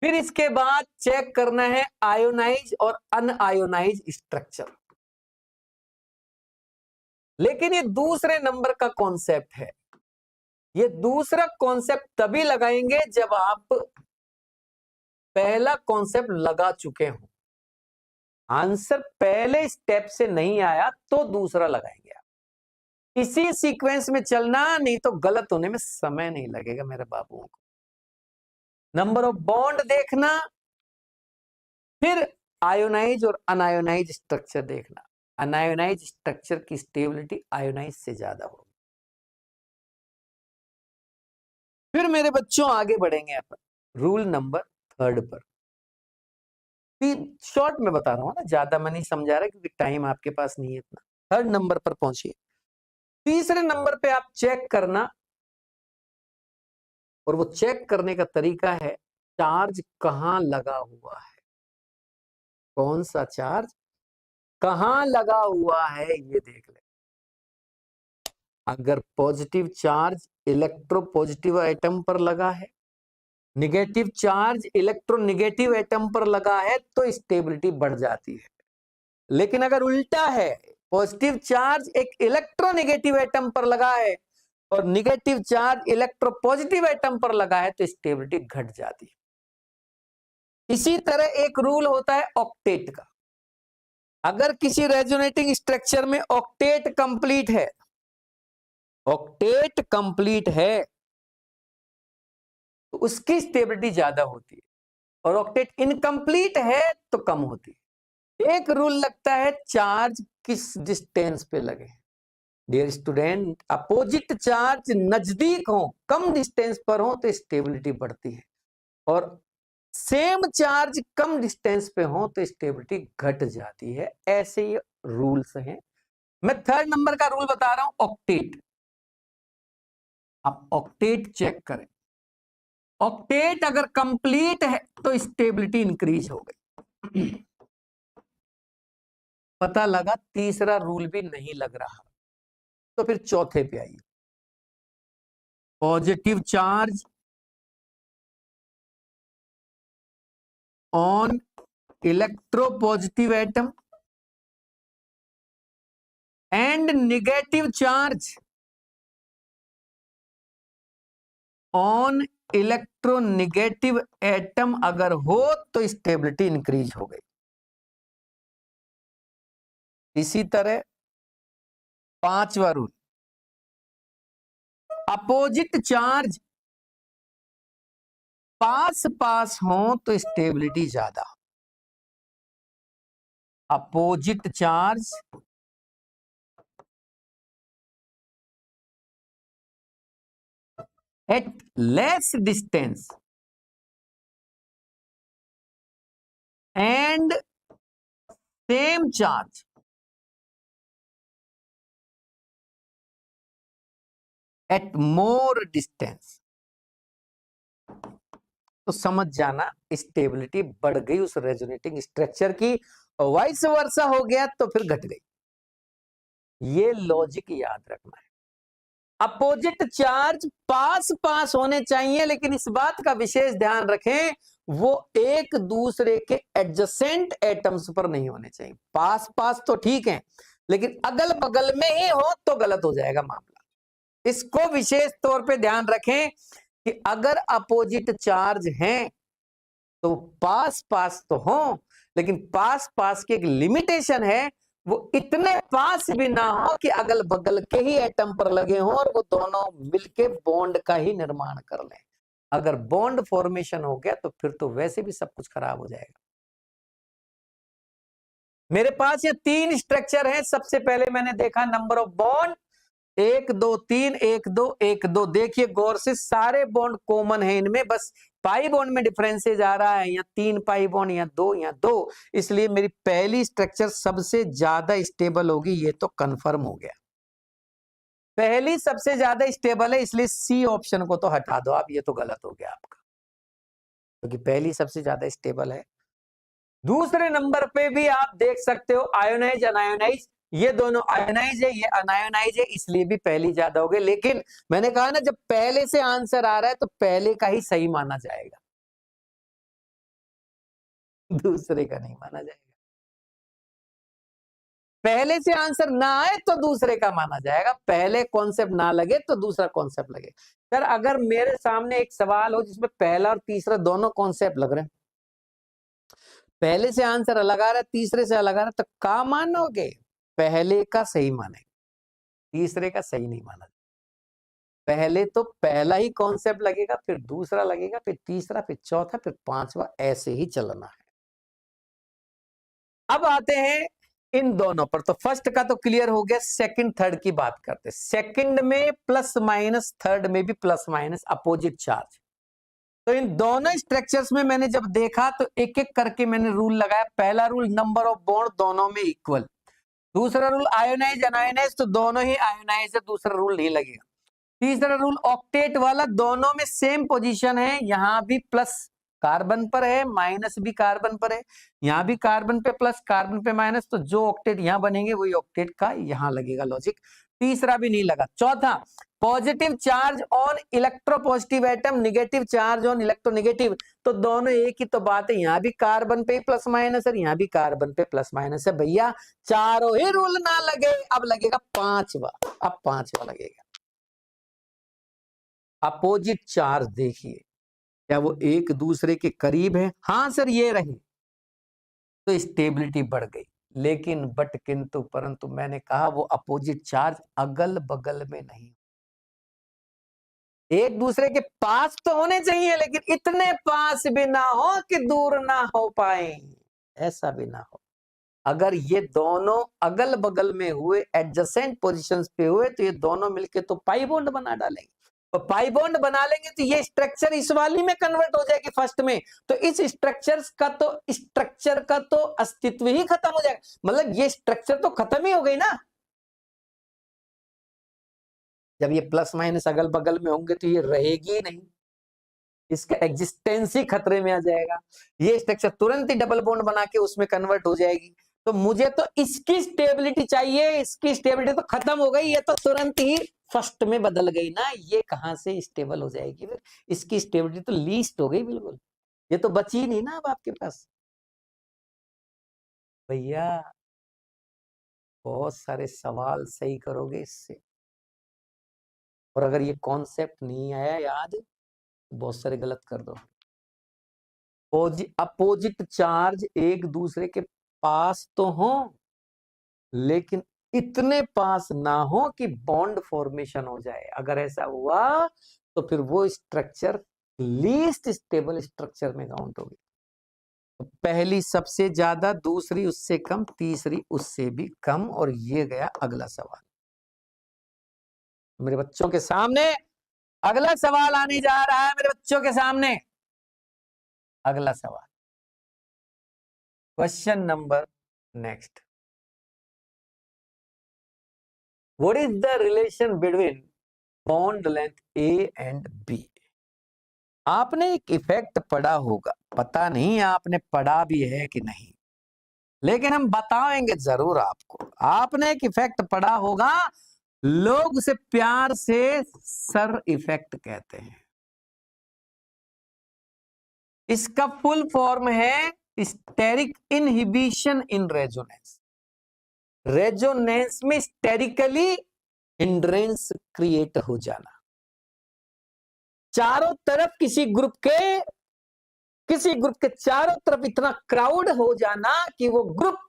फिर इसके बाद चेक करना है आयोनाइज और अनआयोनाइज स्ट्रक्चर। लेकिन ये दूसरे नंबर का कॉन्सेप्ट है। ये दूसरा कॉन्सेप्ट तभी लगाएंगे जब आप पहला कॉन्सेप्ट लगा चुके हो। आंसर पहले स्टेप से नहीं आया तो दूसरा लगाएंगे आप। इसी सीक्वेंस में चलना, नहीं तो गलत होने में समय नहीं लगेगा मेरे बाबुओं को। नंबर ऑफ बॉन्ड देखना, फिर आयोनाइज और अनायोनाइज स्ट्रक्चर देखना। अनायोनाइज स्ट्रक्चर की स्टेबिलिटी आयोनाइज से ज्यादा होगी। फिर मेरे बच्चों आगे बढ़ेंगे अपन रूल नंबर 3 पर। शॉर्ट में बता रहा हूं ना, ज्यादा मैं नहीं समझा रहा क्योंकि टाइम आपके पास नहीं है इतना। 3 नंबर पर पहुंचिए। तीसरे नंबर पे आप चेक करना, और वो चेक करने का तरीका है चार्ज कहां लगा हुआ है। कौन सा चार्ज कहां लगा हुआ है ये देख ले। अगर पॉजिटिव चार्ज इलेक्ट्रोपॉजिटिव एटम पर लगा है, निगेटिव चार्ज इलेक्ट्रोनेगेटिव एटम पर लगा है, तो स्टेबिलिटी बढ़ जाती है। लेकिन अगर उल्टा है, पॉजिटिव चार्ज एक इलेक्ट्रोनेगेटिव एटम पर लगा है और निगेटिव चार्ज इलेक्ट्रोपॉजिटिव एटम पर लगा है, तो स्टेबिलिटी घट जाती है। इसी तरह एक रूल होता है ऑक्टेट का। अगर किसी रेजोनेटिंग स्ट्रक्चर में ऑक्टेट कंप्लीट है, ऑक्टेट कंप्लीट है, तो उसकी स्टेबिलिटी ज्यादा होती है, और ऑक्टेट इनकम्प्लीट है तो कम होती है। एक रूल लगता है चार्ज किस डिस्टेंस पे लगे। डियर स्टूडेंट, अपोजिट चार्ज नजदीक हो, कम डिस्टेंस पर हो, तो स्टेबिलिटी बढ़ती है, और सेम चार्ज कम डिस्टेंस पे हो तो स्टेबिलिटी घट जाती है। ऐसे ही रूल्स हैं। मैं 3 नंबर का रूल बता रहा हूं, ऑक्टेट। आप ऑक्टेट चेक करें। ऑक्टेट अगर कंप्लीट है तो स्टेबिलिटी इंक्रीज हो गई। पता लगा तीसरा रूल भी नहीं लग रहा, तो फिर चौथे पे आइए। Positive charge on electropositive atom and negative charge on electronegative atom अगर हो तो स्टेबिलिटी इंक्रीज हो गई। इसी तरह 5वां रूल, अपोजिट चार्ज पास पास हो तो स्टेबिलिटी ज्यादा। Opposite charge at less distance and same charge at more distance, तो समझ जाना स्टेबिलिटी बढ़ गई उस रेजोनेटिंग स्ट्रक्चर की, वाइस वर्सा हो गया तो फिर घट गई। ये लॉजिक याद रखना है। अपोजिट चार्ज पास पास होने चाहिए, लेकिन इस बात का विशेष ध्यान रखें वो एक दूसरे के एडजेसेंट एटम्स पर नहीं होने चाहिए। पास पास तो ठीक है, लेकिन अगल बगल में ही हो तो गलत हो जाएगा मामला। इसको विशेष तौर पे ध्यान रखें कि अगर अपोजिट चार्ज हैं तो पास पास तो हो, लेकिन पास पास की एक लिमिटेशन है, वो इतने पास भी ना हो कि अगल बगल के ही एटम पर लगे हों और वो दोनों मिलके बॉन्ड का ही निर्माण कर लें। अगर बॉन्ड फॉर्मेशन हो गया तो फिर तो वैसे भी सब कुछ खराब हो जाएगा। मेरे पास ये 3 स्ट्रक्चर है। सबसे पहले मैंने देखा नंबर ऑफ बॉन्ड 1 2 3 1 2 1 2। देखिए गौर से, सारे बॉन्ड कॉमन है इनमें, बस पाई बॉन्ड में डिफरेंसेज आ रहा है, यहाँ 3 पाई बॉन्ड, यहाँ 2, यहाँ 2। इसलिए मेरी पहली स्ट्रक्चर सबसे ज्यादा स्टेबल होगी, ये तो कंफर्म हो गया। पहली सबसे ज्यादा स्टेबल है, इसलिए सी ऑप्शन को तो हटा दो आप, ये तो गलत हो गया आपका, क्योंकि पहली सबसे ज्यादा स्टेबल है। दूसरे नंबर पे भी आप देख सकते हो आयोनाइज अनायोनाइज, ये दोनों आयोनाइज है, ये अनायोनाइज है, इसलिए भी पहली ज्यादा हो गई। लेकिन मैंने कहा ना, जब पहले से आंसर आ रहा है तो पहले का ही सही माना जाएगा, दूसरे का नहीं माना जाएगा। पहले से आंसर ना आए तो दूसरे का माना जाएगा, पहले कॉन्सेप्ट ना लगे तो दूसरा कॉन्सेप्ट लगे। सर अगर मेरे सामने एक सवाल हो जिसमें पहला और तीसरा दोनों कॉन्सेप्ट लग रहे हैं, पहले से आंसर अलग आ रहा है, तीसरे से अलग आ रहा है, तो क्या मानोगे? पहले का सही माने, तीसरे का सही नहीं माना। पहले तो पहला ही कॉन्सेप्ट लगेगा, फिर दूसरा लगेगा, फिर तीसरा, फिर चौथा, फिर पांचवा, ऐसे ही चलना है। अब आते हैं इन दोनों पर। तो फर्स्ट का तो क्लियर हो गया, सेकंड थर्ड की बात करते हैं। सेकंड में प्लस माइनस, थर्ड में भी प्लस माइनस, अपोजिट चार्ज। तो इन दोनों स्ट्रक्चर्स में मैंने जब देखा तो एक एक करके मैंने रूल लगाया। पहला रूल, नंबर ऑफ बॉन्ड दोनों में इक्वल। दूसरा रूल, आयोनाइज अनायोनाइज, तो दोनों ही आयोनाइज है, दूसरा रूल नहीं लगेगा। तीसरा रूल, ऑक्टेट वाला, दोनों में सेम पोजीशन है, यहां भी प्लस कार्बन पर है, माइनस भी कार्बन पर है, यहां भी कार्बन पे प्लस, कार्बन पे माइनस, तो जो ऑक्टेट यहां बनेंगे वही ऑक्टेट का यहां लगेगा लॉजिक। तीसरा भी नहीं लगा। चौथा, positive charge on electropositive atom, negative charge on electronegative, तो दोनों एक ही तो बात है, यहां भी कार्बन पे प्लस माइनस है, यहां भी कार्बन पे प्लस माइनस है। भैया चारों ही रूल ना लगे, अब लगेगा पांचवा, अब पांचवा लगेगा। अपोजिट चार्ज देखिए, क्या वो एक दूसरे के करीब है? हाँ सर ये रहे तो स्टेबिलिटी बढ़ गई, लेकिन बट किंतु परंतु मैंने कहा वो अपोजिट चार्ज अगल बगल में नहीं, एक दूसरे के पास तो होने चाहिए, लेकिन इतने पास भी ना हो कि दूर ना हो पाए, ऐसा भी ना हो। अगर ये दोनों अगल बगल में हुए, एडजेसेंट पोजीशंस पे हुए, तो ये दोनों मिलके तो पाई बॉन्ड बना डालेंगे। तो पाई बॉन्ड बना लेंगे तो ये स्ट्रक्चर इस वाली में कन्वर्ट हो जाएगी फर्स्ट में, तो इस स्ट्रक्चर का तो अस्तित्व ही खत्म हो जाएगा, मतलब ये स्ट्रक्चर तो खत्म ही हो गई ना। जब ये प्लस माइनस अगल बगल में होंगे तो ये रहेगी ही नहीं, इसका एग्जिस्टेंस ही खतरे में आ जाएगा। ये स्ट्रक्चर तुरंत ही डबल बॉन्ड बना के उसमें कन्वर्ट हो जाएगी। तो मुझे तो इसकी स्टेबिलिटी चाहिए, इसकी स्टेबिलिटी तो खत्म हो गई, ये तो तुरंत ही फर्स्ट में बदल गई ना, ये कहां से स्टेबल हो जाएगी फिर? इसकी स्टेबिलिटी तो लीस्ट हो गई बिल्कुल, ये तो बची नहीं ना अब आपके पास। भैया बहुत सारे सवाल सही करोगे इससे, और अगर ये कॉन्सेप्ट नहीं आया याद तो बहुत सारे गलत कर दो। अपोजिट चार्ज एक दूसरे के पास तो हो, लेकिन इतने पास ना हो कि बॉन्ड फॉर्मेशन हो जाए। अगर ऐसा हुआ तो फिर वो स्ट्रक्चर लीस्ट स्टेबल स्ट्रक्चर में काउंट होगी। तो पहली सबसे ज्यादा, दूसरी उससे कम, तीसरी उससे भी कम, और ये गया अगला सवाल। मेरे बच्चों के सामने अगला सवाल आने जा रहा है, मेरे बच्चों के सामने अगला सवाल, question number next. What is the relation between bond length A and B? आपने एक इफेक्ट पढ़ा होगा, पता नहीं आपने पढ़ा भी है कि नहीं, लेकिन हम बताएंगे जरूर आपको। आपने एक इफेक्ट पढ़ा होगा, लोग उसे प्यार से सर इफेक्ट कहते हैं। इसका फुल फॉर्म है steric inhibition in resonance. Resonance में स्टेरिकली हिंड्रेंस क्रिएट हो जाना, चारों तरफ किसी ग्रुप के किसी ग्रुप के चारों तरफ इतना क्राउड हो जाना कि वो ग्रुप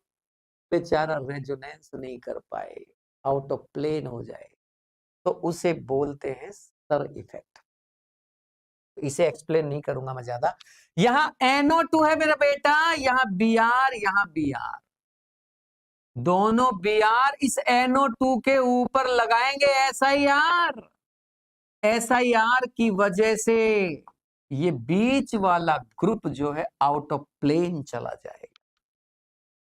बेचारा रेजोनेंस नहीं कर पाए, आउट ऑफ प्लेन हो जाए, तो उसे बोलते हैं स्टर इफेक्ट। इसे एक्सप्लेन नहीं करूंगा मैं ज्यादा। यहां NO2 है मेरा बेटा, यहां Br, यहां Br, दोनों Br इस NO2 के ऊपर लगाएंगे SiR। SiR की वजह से ये बीच वाला ग्रुप जो है आउट ऑफ प्लेन चला जाएगा।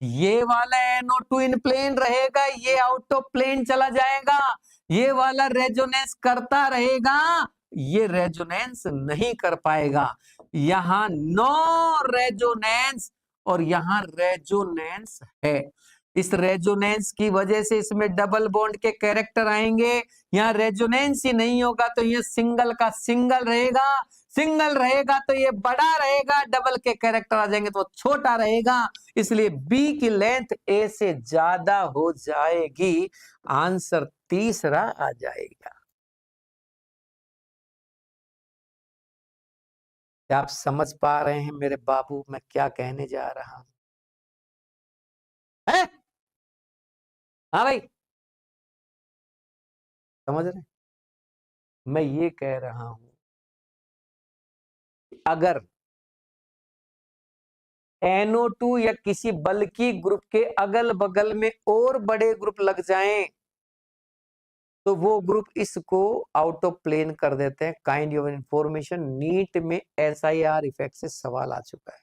ये वाला NO2 इन प्लेन रहेगा, ये आउट ऑफ प्लेन चला जाएगा। ये वाला रेजोनेंस करता रहेगा, ये रेजोनेंस नहीं कर पाएगा। यहां नो रेजोनेंस और यहां रेजोनेंस है। इस रेजोनेंस की वजह से इसमें डबल बॉन्ड के कैरेक्टर आएंगे। यहाँ रेजोनेंस ही नहीं होगा तो ये सिंगल का सिंगल रहेगा, सिंगल रहेगा तो ये बड़ा रहेगा, डबल के कैरेक्टर आ जाएंगे तो छोटा रहेगा। इसलिए बी की लेंथ ए से ज्यादा हो जाएगी, आंसर तीसरा आ जाएगा। क्या आप समझ पा रहे हैं मेरे बाबू मैं क्या कहने जा रहा हूं? है? हाँ भाई, समझ रहे? मैं ये कह रहा हूं अगर NO2 या किसी बल्कि ग्रुप के अगल बगल में और बड़े ग्रुप लग जाएं तो वो ग्रुप इसको आउट ऑफ प्लेन कर देते हैं। काइंड ऑफ इंफॉर्मेशन नीट में SiR इफेक्ट से सवाल आ चुका है,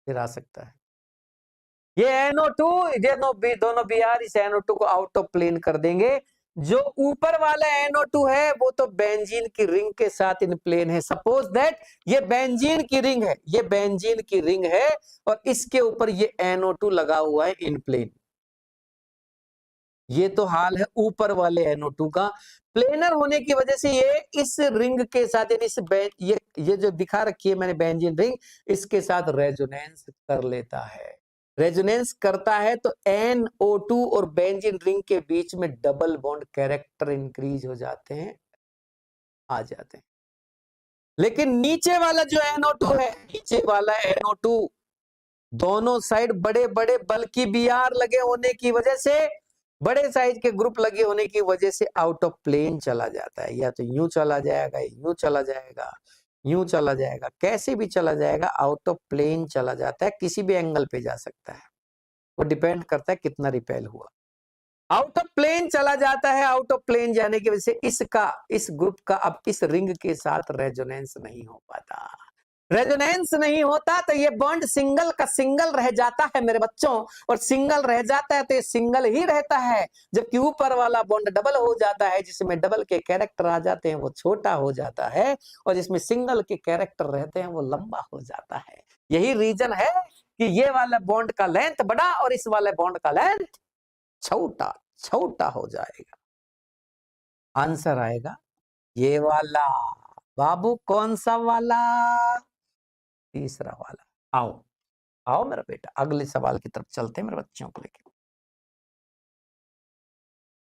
फिर आ सकता है। ये NO2 दोनों Br इस NO2 को आउट ऑफ प्लेन कर देंगे। जो ऊपर वाला NO2 है वो तो बेंजीन की रिंग के साथ इन प्लेन है। सपोज दैट ये बेंजीन की रिंग है, ये बेंजीन की रिंग है और इसके ऊपर ये NO2 लगा हुआ है इन प्लेन। ये तो हाल है ऊपर वाले NO2 का। प्लेनर होने की वजह से ये इस रिंग के साथ इस ये जो दिखा रखी है मैंने बेंजीन रिंग, इसके साथ रेजोनेंस कर लेता है। रेजोनेंस करता है तो NO2 और बेंजीन रिंग के बीच में डबल बॉन्ड कैरेक्टर इंक्रीज हो जाते हैं, आ जाते हैं। लेकिन नीचे वाला जो NO2 है, नीचे वाला NO2 दोनों साइड बड़े बड़े बल्कि Br लगे होने की वजह से, बड़े साइज के ग्रुप लगे होने की वजह से आउट ऑफ प्लेन चला जाता है। या तो यूं चला जाएगा, यूं चला जाएगा, यूं चला जाएगा, कैसे भी चला जाएगा, आउट ऑफ प्लेन चला जाता है। किसी भी एंगल पे जा सकता है, वो डिपेंड करता है कितना रिपेल हुआ। आउट ऑफ प्लेन चला जाता है। आउट ऑफ प्लेन जाने की वजह से इसका, इस ग्रुप का अब इस रिंग के साथ रेजोनेंस नहीं हो पाता। रेजोनेंस नहीं होता तो ये बॉन्ड सिंगल का सिंगल रह जाता है मेरे बच्चों, और सिंगल रह जाता है तो ये सिंगल ही रहता है। जबकि ऊपर वाला बॉन्ड डबल हो जाता है, जिसमें डबल के कैरेक्टर आ जाते हैं वो छोटा हो जाता है, और जिसमें सिंगल के कैरेक्टर रहते हैं वो लंबा हो जाता है। यही रीजन है कि ये वाला बॉन्ड का लेंथ बड़ा और इस वाले बॉन्ड का लेंथ छोटा छोटा हो जाएगा। आंसर आएगा ये वाला। बाबू कौन सा वाला? तीसरा वाला। आओ आओ मेरा बेटा, अगले सवाल की तरफ चलते हैं मेरे बच्चों को लेकर।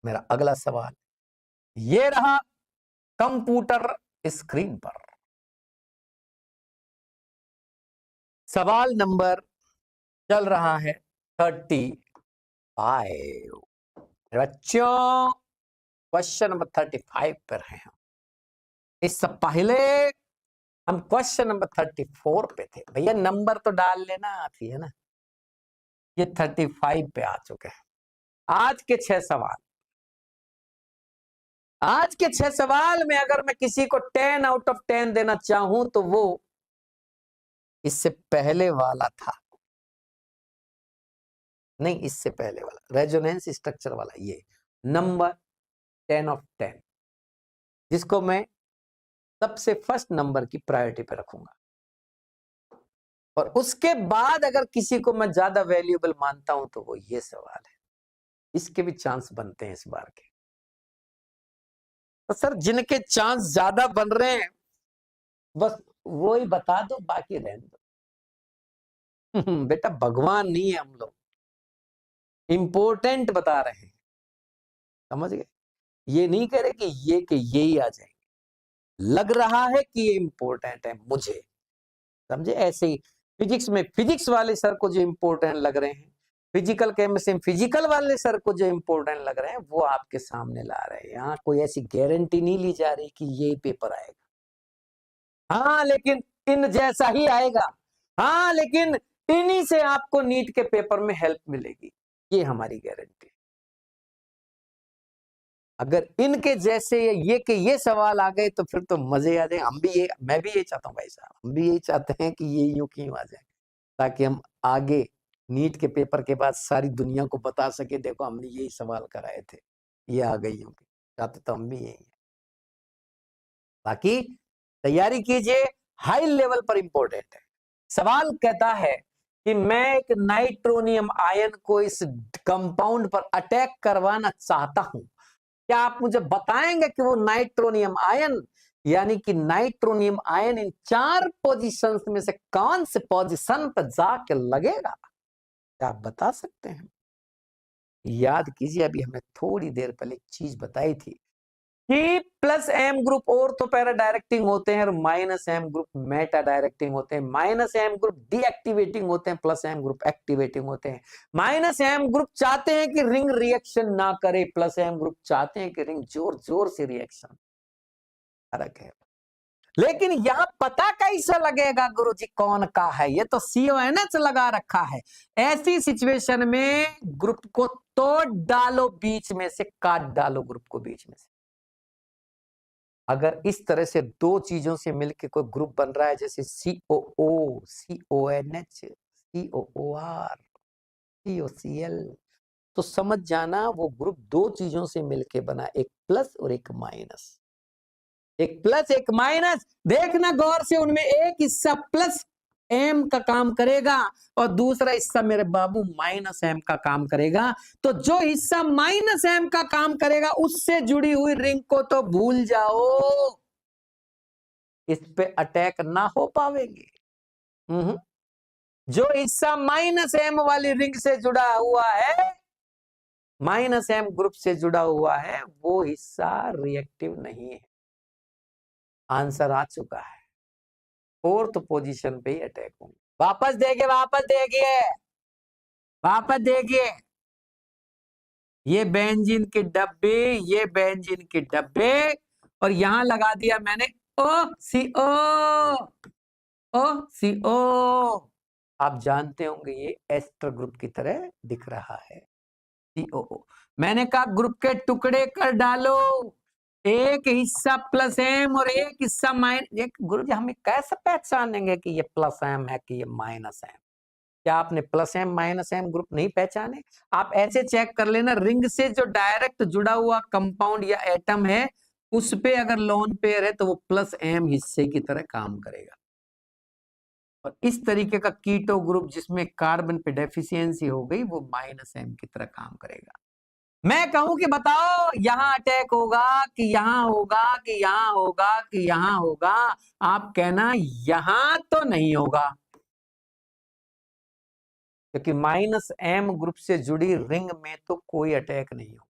मेरा अगला सवाल ये रहा कंप्यूटर स्क्रीन पर। सवाल नंबर चल रहा है 35। बच्चों क्वेश्चन नंबर 35 पर हैं हम। इससे पहले हम क्वेश्चन नंबर 34 पे थे। भैया नंबर तो डाल लेना आती है ना। ये 35 पे आ चुके हैं। आज के 6 सवाल, आज के 6 सवाल में अगर मैं किसी को 10 आउट ऑफ 10 देना चाहूं तो वो इससे पहले वाला था, नहीं इससे पहले वाला रेजोनेंस स्ट्रक्चर वाला, ये नंबर 10 ऑफ 10, जिसको मैं सबसे फर्स्ट नंबर की प्रायोरिटी पे रखूंगा। और उसके बाद अगर किसी को मैं ज्यादा वैल्यूएबल मानता हूं तो वो ये सवाल है। इसके भी चांस बनते हैं इस बार के। तो सर जिनके चांस ज्यादा बन रहे हैं बस वो ही बता दो, बाकी रहने दो। बेटा भगवान नहीं है हम लोग, इंपॉर्टेंट बता रहे हैं, समझ गए? ये नहीं कह रहे कि ये ही आ जाएंगे, लग रहा है कि ये इंपॉर्टेंट है मुझे, समझे। ऐसे ही फिजिक्स में फिजिक्स वाले सर को जो इंपॉर्टेंट लग रहे हैं, फिजिकल केमिस्ट्री में फिजिकल वाले सर को जो इंपॉर्टेंट लग रहे हैं, वो आपके सामने ला रहे हैं। यहाँ कोई ऐसी गारंटी नहीं ली जा रही कि ये पेपर आएगा, हाँ लेकिन इन जैसा ही आएगा, हाँ लेकिन इन्हीं से आपको नीट के पेपर में हेल्प मिलेगी, ये हमारी गारंटी। अगर इनके जैसे ये सवाल आ गए तो फिर तो मजे आ जाए। मैं भी ये चाहता हूँ भाई साहब, हम भी यही चाहते हैं कि ये यूं क्यों आ जाए, ताकि हम आगे नीट के पेपर के बाद सारी दुनिया को बता सके, देखो हमने यही सवाल कराए थे, ये आ गई होंगे। चाहते तो हम भी यही है। बाकी तैयारी कीजिए, हाई लेवल पर इंपॉर्टेंट है। सवाल कहता है कि मैं एक नाइट्रोनियम आयन को इस कंपाउंड पर अटैक करवाना चाहता हूं, क्या आप मुझे बताएंगे कि वो नाइट्रोनियम आयन, यानी कि नाइट्रोनियम आयन इन 4 पोजीशंस में से कौन से पोजीशन पर जाके लगेगा, क्या आप बता सकते हैं? याद कीजिए, अभी हमने थोड़ी देर पहले एक चीज बताई थी कि plus M group ortho para directing होते हैं और minus M group meta directing होते हैं। माइनस एम ग्रुप डीएक्टिवेटिंग होते हैं, प्लस एम ग्रुप एक्टिवेटिंग होते हैं। माइनस एम ग्रुप चाहते हैं कि रिंग रिएक्शन ना करे, प्लस एम ग्रुप चाहते हैं कि रिंग जोर जोर से रिएक्शन। फर्क है। लेकिन यहां पता कैसे लगेगा गुरुजी कौन का है? ये तो CONH लगा रखा है। ऐसी सिचुएशन में ग्रुप को तोड़ डालो, बीच में से काट डालो ग्रुप को बीच में से। अगर इस तरह से 2 चीजों से मिलकर कोई ग्रुप बन रहा है, जैसे COO, CONH, COOR, COCl, तो समझ जाना वो ग्रुप 2 चीजों से मिलकर बना, एक प्लस और एक माइनस। एक प्लस एक माइनस, देखना गौर से, उनमें एक हिस्सा प्लस एम का काम करेगा और दूसरा हिस्सा मेरे बाबू माइनस एम का काम करेगा। तो जो हिस्सा माइनस एम का काम करेगा उससे जुड़ी हुई रिंग को तो भूल जाओ, इस पे अटैक ना हो पावेंगे। जो हिस्सा माइनस एम वाली रिंग से जुड़ा हुआ है, माइनस एम ग्रुप से जुड़ा हुआ है, वो हिस्सा रिएक्टिव नहीं है। आंसर आ चुका है, 4th पोजीशन पे ही अटैक होंगे। वापस देखिए, वापस देखिए, वापस देखिए, ये बेंजीन के डब्बे, ये बेंजीन के डब्बे, और यहां लगा दिया मैंने OCO, OCO। आप जानते होंगे ये एस्टर ग्रुप की तरह दिख रहा है, COO। मैंने कहा ग्रुप के टुकड़े कर डालो, एक हिस्सा प्लस एम और एक हिस्सा माइनस। गुरुजी हमें कैसे पहचानेंगे कि ये प्लस एम है कि ये माइनस एम? क्या आपने plus M minus M group नहीं पहचाने? आप ऐसे चेक कर लेना, रिंग से जो डायरेक्ट जुड़ा हुआ कंपाउंड या एटम है, उस पे अगर लोन पेयर है तो वो प्लस एम हिस्से की तरह काम करेगा। और इस तरीके का कीटो ग्रुप जिसमें कार्बन पे डेफिशिएंसी हो गई, वो माइनस एम की तरह काम करेगा। मैं कहूं कि बताओ यहां अटैक होगा कि यहां होगा कि यहां होगा कि यहां होगा, आप कहना यहां तो नहीं होगा, क्योंकि माइनस एम ग्रुप से जुड़ी रिंग में तो कोई अटैक नहीं हो,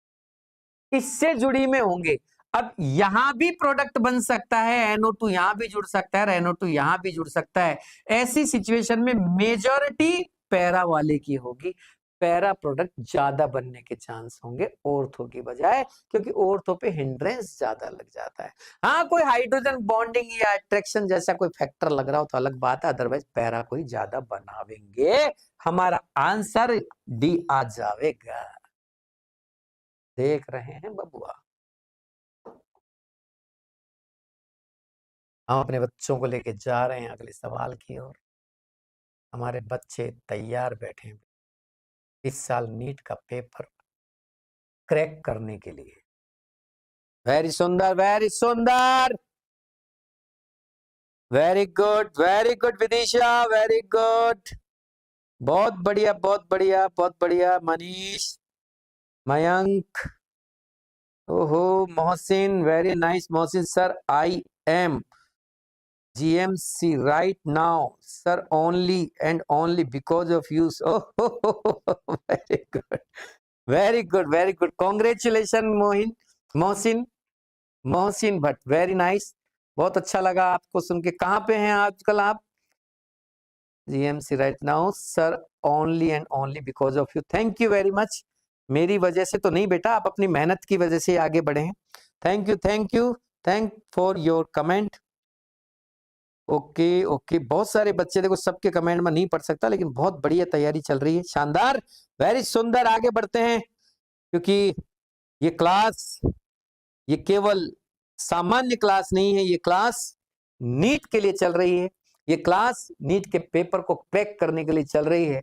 इससे जुड़ी में होंगे। अब यहां भी प्रोडक्ट बन सकता है, NO2 यहां भी जुड़ सकता है, NO2 यहां भी जुड़ सकता है। ऐसी सिचुएशन में मेजॉरिटी पैरा वाले की होगी, पैरा प्रोडक्ट ज्यादा बनने के चांस होंगे ऑर्थो की बजाय, क्योंकि ऑर्थो पे हिंड्रेंस ज्यादा लग जाता है। हाँ, कोई हाइड्रोजन बॉन्डिंग या अट्रैक्शन जैसा कोई फैक्टर लग रहा हो तो अलग बात है, अदरवाइज पैरा कोई ज्यादा बनावेंगे। हमारा आंसर D आ जाएगा। देख रहे हैं बबुआ, हम अपने बच्चों को लेके जा रहे हैं अगले सवाल की ओर। हमारे बच्चे तैयार बैठे हैं इस साल नीट का पेपर क्रैक करने के लिए। वेरी सुंदर, वेरी सुंदर, very good Vidisha, very good, बहुत बढ़िया, बहुत बढ़िया, बहुत बढ़िया। मनीष, मयंक, ओहो Mohsin, very nice Mohsin sir. I am GMC right now, sir, only and only because of you. Oh, very good, very good, very good. Congratulations, Mohsin Bhatt. Very nice. बहुत अच्छा लगा आपको सुन के। कहाँ पे हैं आजकल आप? GMC right now sir, only and only because of you. Thank you very much. मेरी वजह से तो नहीं बेटा, आप अपनी मेहनत की वजह से आगे बढ़े हैं। Thank you, thank you, thank for your comment. Okay okay, बहुत सारे बच्चे, देखो सबके कमेंट में नहीं पढ़ सकता, लेकिन बहुत बढ़िया तैयारी चल रही है, शानदार, वेरी सुंदर। आगे बढ़ते हैं, क्योंकि ये क्लास, ये केवल सामान्य क्लास नहीं है, ये क्लास नीट के लिए चल रही है। ये क्लास नीट के पेपर को क्रैक करने के लिए चल रही है।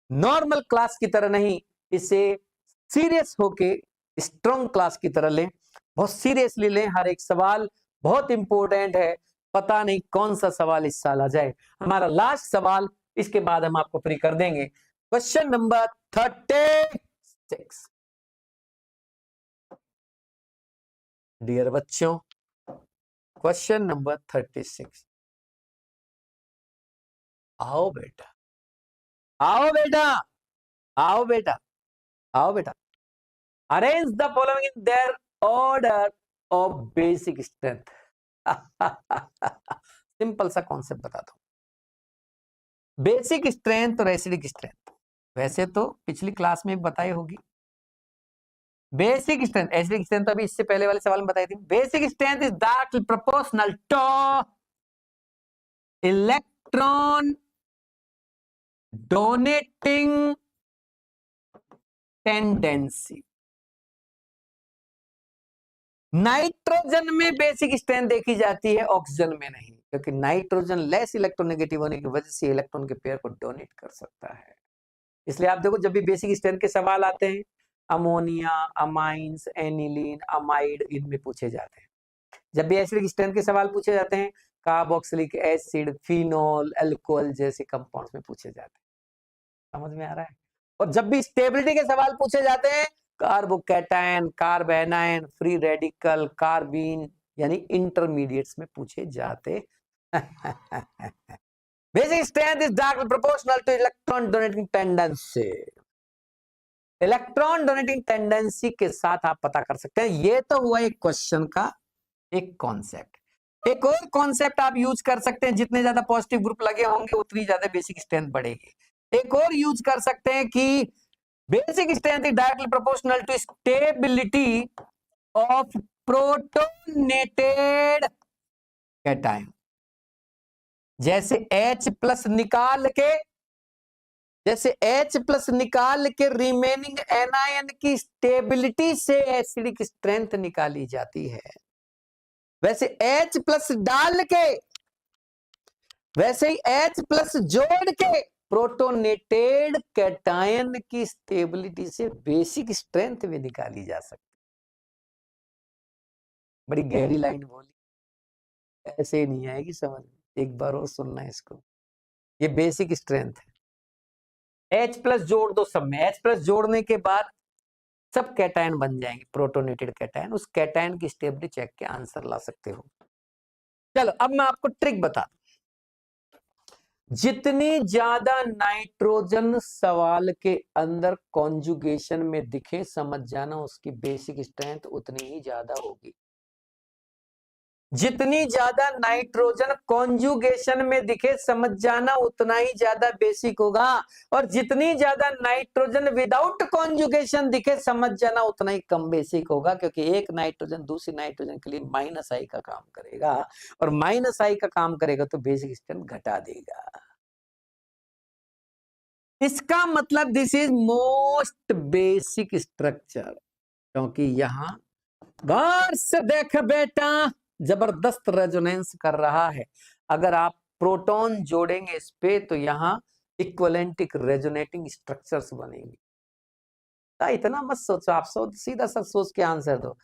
नॉर्मल क्लास की तरह नहीं, इसे सीरियस होके स्ट्रॉन्ग क्लास की तरह लें, बहुत सीरियसली लें। हर एक सवाल बहुत इंपॉर्टेंट है, पता नहीं कौन सा सवाल इस साल आ जाए। हमारा लास्ट सवाल, इसके बाद हम आपको फ्री कर देंगे। Question number 36। डियर बच्चों, क्वेश्चन नंबर 36। आओ बेटा, आओ बेटा, आओ बेटा, आओ बेटा। Arrange the following in their order of basic strength. Simple सा कॉन्सेप्ट बताता हूं। बेसिक स्ट्रेंथ और एसिडिक स्ट्रेंथ वैसे तो पिछली क्लास में भी बताई होगी। बेसिक स्ट्रेंथ, एसिडिक स्ट्रेंथ तो अभी इससे पहले वाले सवाल में बताई थी। Basic strength is directly proportional two electron donating tendency. Nitrogen में बेसिक स्ट्रेंथ देखी जाती है, ऑक्सीजन में नहीं, क्योंकि नाइट्रोजन लेस इलेक्ट्रोनेगेटिव होने की वजह से इलेक्ट्रॉन के पेयर को डोनेट कर सकता है। इसलिए आप देखो, जब भी बेसिक स्ट्रेंथ के सवाल आते हैं, अमोनिया, अमाइंस, एनिलीन, अमाइड, इनमें पूछे जाते हैं। जब भी एसिडिक स्ट्रेंथ के सवाल पूछे जाते हैं, कार्बोक्सिलिक एसिड, फिनोल, अल्कोहल जैसे कंपाउंड्स में पूछे जाते हैं। समझ में आ रहा है? और जब भी स्टेबिलिटी के सवाल पूछे जाते हैं, कार्बोकैटायन, कार्बेनायन, फ्री रेडिकल, कार्बीन, यानी इंटरमीडिएट्स में पूछे जाते हैं। Basic strength is directly proportional two electron donating tendency. Electron donating tendency के साथ आप पता कर सकते हैं। ये तो हुआ एक क्वेश्चन का एक कॉन्सेप्ट। एक और कॉन्सेप्ट आप यूज कर सकते हैं, जितने ज्यादा पॉजिटिव ग्रुप लगे होंगे उतनी ज्यादा बेसिक स्ट्रेंथ बढ़ेगी। एक और यूज कर सकते हैं कि basic strength is directly proportional to stability of protonated cation. जैसे H+ निकाल के, जैसे H+ निकाल के रिमेनिंग एनायन की स्टेबिलिटी से एसिडिक स्ट्रेंथ निकाली जाती है, वैसे H+ डाल के, वैसे ही H+ जोड़ के प्रोटोनेटेड कैटायन की स्टेबिलिटी से बेसिक स्ट्रेंथ भी निकाली जा सकती है। बड़ी गहरी लाइन बोली, ऐसे ही नहीं आएगी समझ में, एक बार और सुनना है इसको। ये बेसिक स्ट्रेंथ है। H+ जोड़ दो सब में, H+ जोड़ने के बाद सब कैटायन बन जाएंगे, प्रोटोनेटेड कैटायन। उस कैटायन की स्टेबिलिटी चेक के आंसर ला सकते हो। चलो अब मैं आपको ट्रिक बता दूं। जितनी ज्यादा नाइट्रोजन सवाल के अंदर कॉन्जुगेशन में दिखे, समझ जाना उसकी बेसिक स्ट्रेंथ उतनी ही ज्यादा होगी। जितनी ज्यादा नाइट्रोजन कॉन्जुगेशन में दिखे, समझ जाना उतना ही ज्यादा बेसिक होगा। और जितनी ज्यादा नाइट्रोजन विदाउट कॉन्जुगेशन दिखे, समझ जाना उतना ही कम बेसिक होगा, क्योंकि एक नाइट्रोजन दूसरी नाइट्रोजन के लिए -I का काम करेगा, और -I का काम करेगा तो बेसिक स्ट्रेंथ घटा देगा। इसका मतलब this is most basic structure, क्योंकि यहां गौर से देख बेटा, जबरदस्त रेजोनेंस कर रहा है। अगर आप प्रोटॉन जोड़ेंगे इस पे, तो यहां इक्विवेलेंटिक रेजोनेटिंग स्ट्रक्चर्स बनेंगे। इतना मत सोचो, आप सीधा सा सोच के आंसर दो।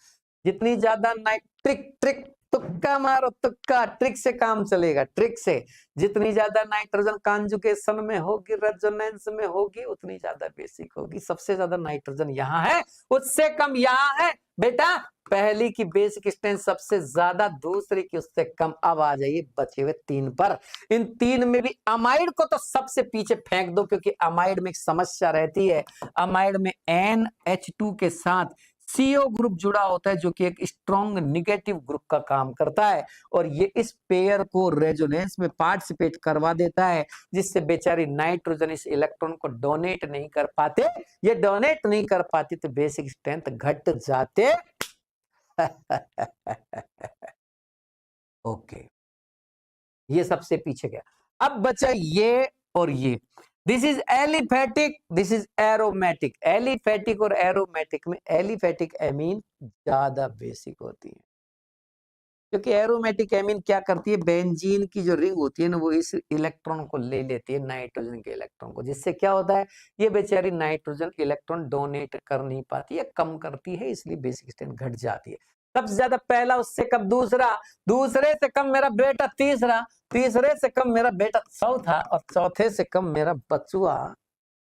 जितनी ज्यादा ट्रिक ट्रिक तुक्का मारो, तुक्का, ट्रिक से काम चलेगा, ट्रिक से। जितनी ज्यादा नाइट्रोजन कॉन्जुगेशन में होगी, रेजोनेंस में होगी, उतनी ज्यादा बेसिक होगी। सबसे ज्यादा नाइट्रोजन यहाँ है, उससे कम यहाँ है बेटा। पहली की बेसिक स्ट्रेंथ सबसे ज्यादा, दूसरी की उससे कम। अब आ जाइए बचे हुए 3 पर। इन 3 में भी अमाइड को तो सबसे पीछे फेंक दो, क्योंकि अमाइड में एक समस्या रहती है। अमाइड में NH2 के साथ CO ग्रुप जुड़ा होता है जो कि एक स्ट्रॉन्ग निगेटिव ग्रुप का काम करता है और ये इस पेयर को रेजोनेंस में पार्टिसिपेट करवा देता है, जिससे बेचारी नाइट्रोजन इस इलेक्ट्रॉन को डोनेट नहीं कर पाते। ये डोनेट नहीं कर पाती तो बेसिक स्ट्रेंथ घट जाते। ओके, ये सबसे पीछे गया। अब बचा ये और ये। This is aliphatic, this is aromatic. Aliphatic और एरोमेटिक में एलिफेटिक एमीन ज्यादा बेसिक होती है, क्योंकि एरोमेटिक एमीन क्या करती है, बेंजीन की जो रिंग होती है ना, वो इस इलेक्ट्रॉन को ले लेती है, नाइट्रोजन के इलेक्ट्रॉन को, जिससे क्या होता है, ये बेचारी नाइट्रोजन इलेक्ट्रॉन डोनेट कर नहीं पाती है, कम करती है, इसलिए बेसिक स्ट्रेंथ घट जाती है। सबसे ज्यादा पहला, उससे कम दूसरा, दूसरे से कम मेरा बेटा तीसरा, तीसरे से कम मेरा बेटा चौथा, और चौथे से कम मेरा बचुआ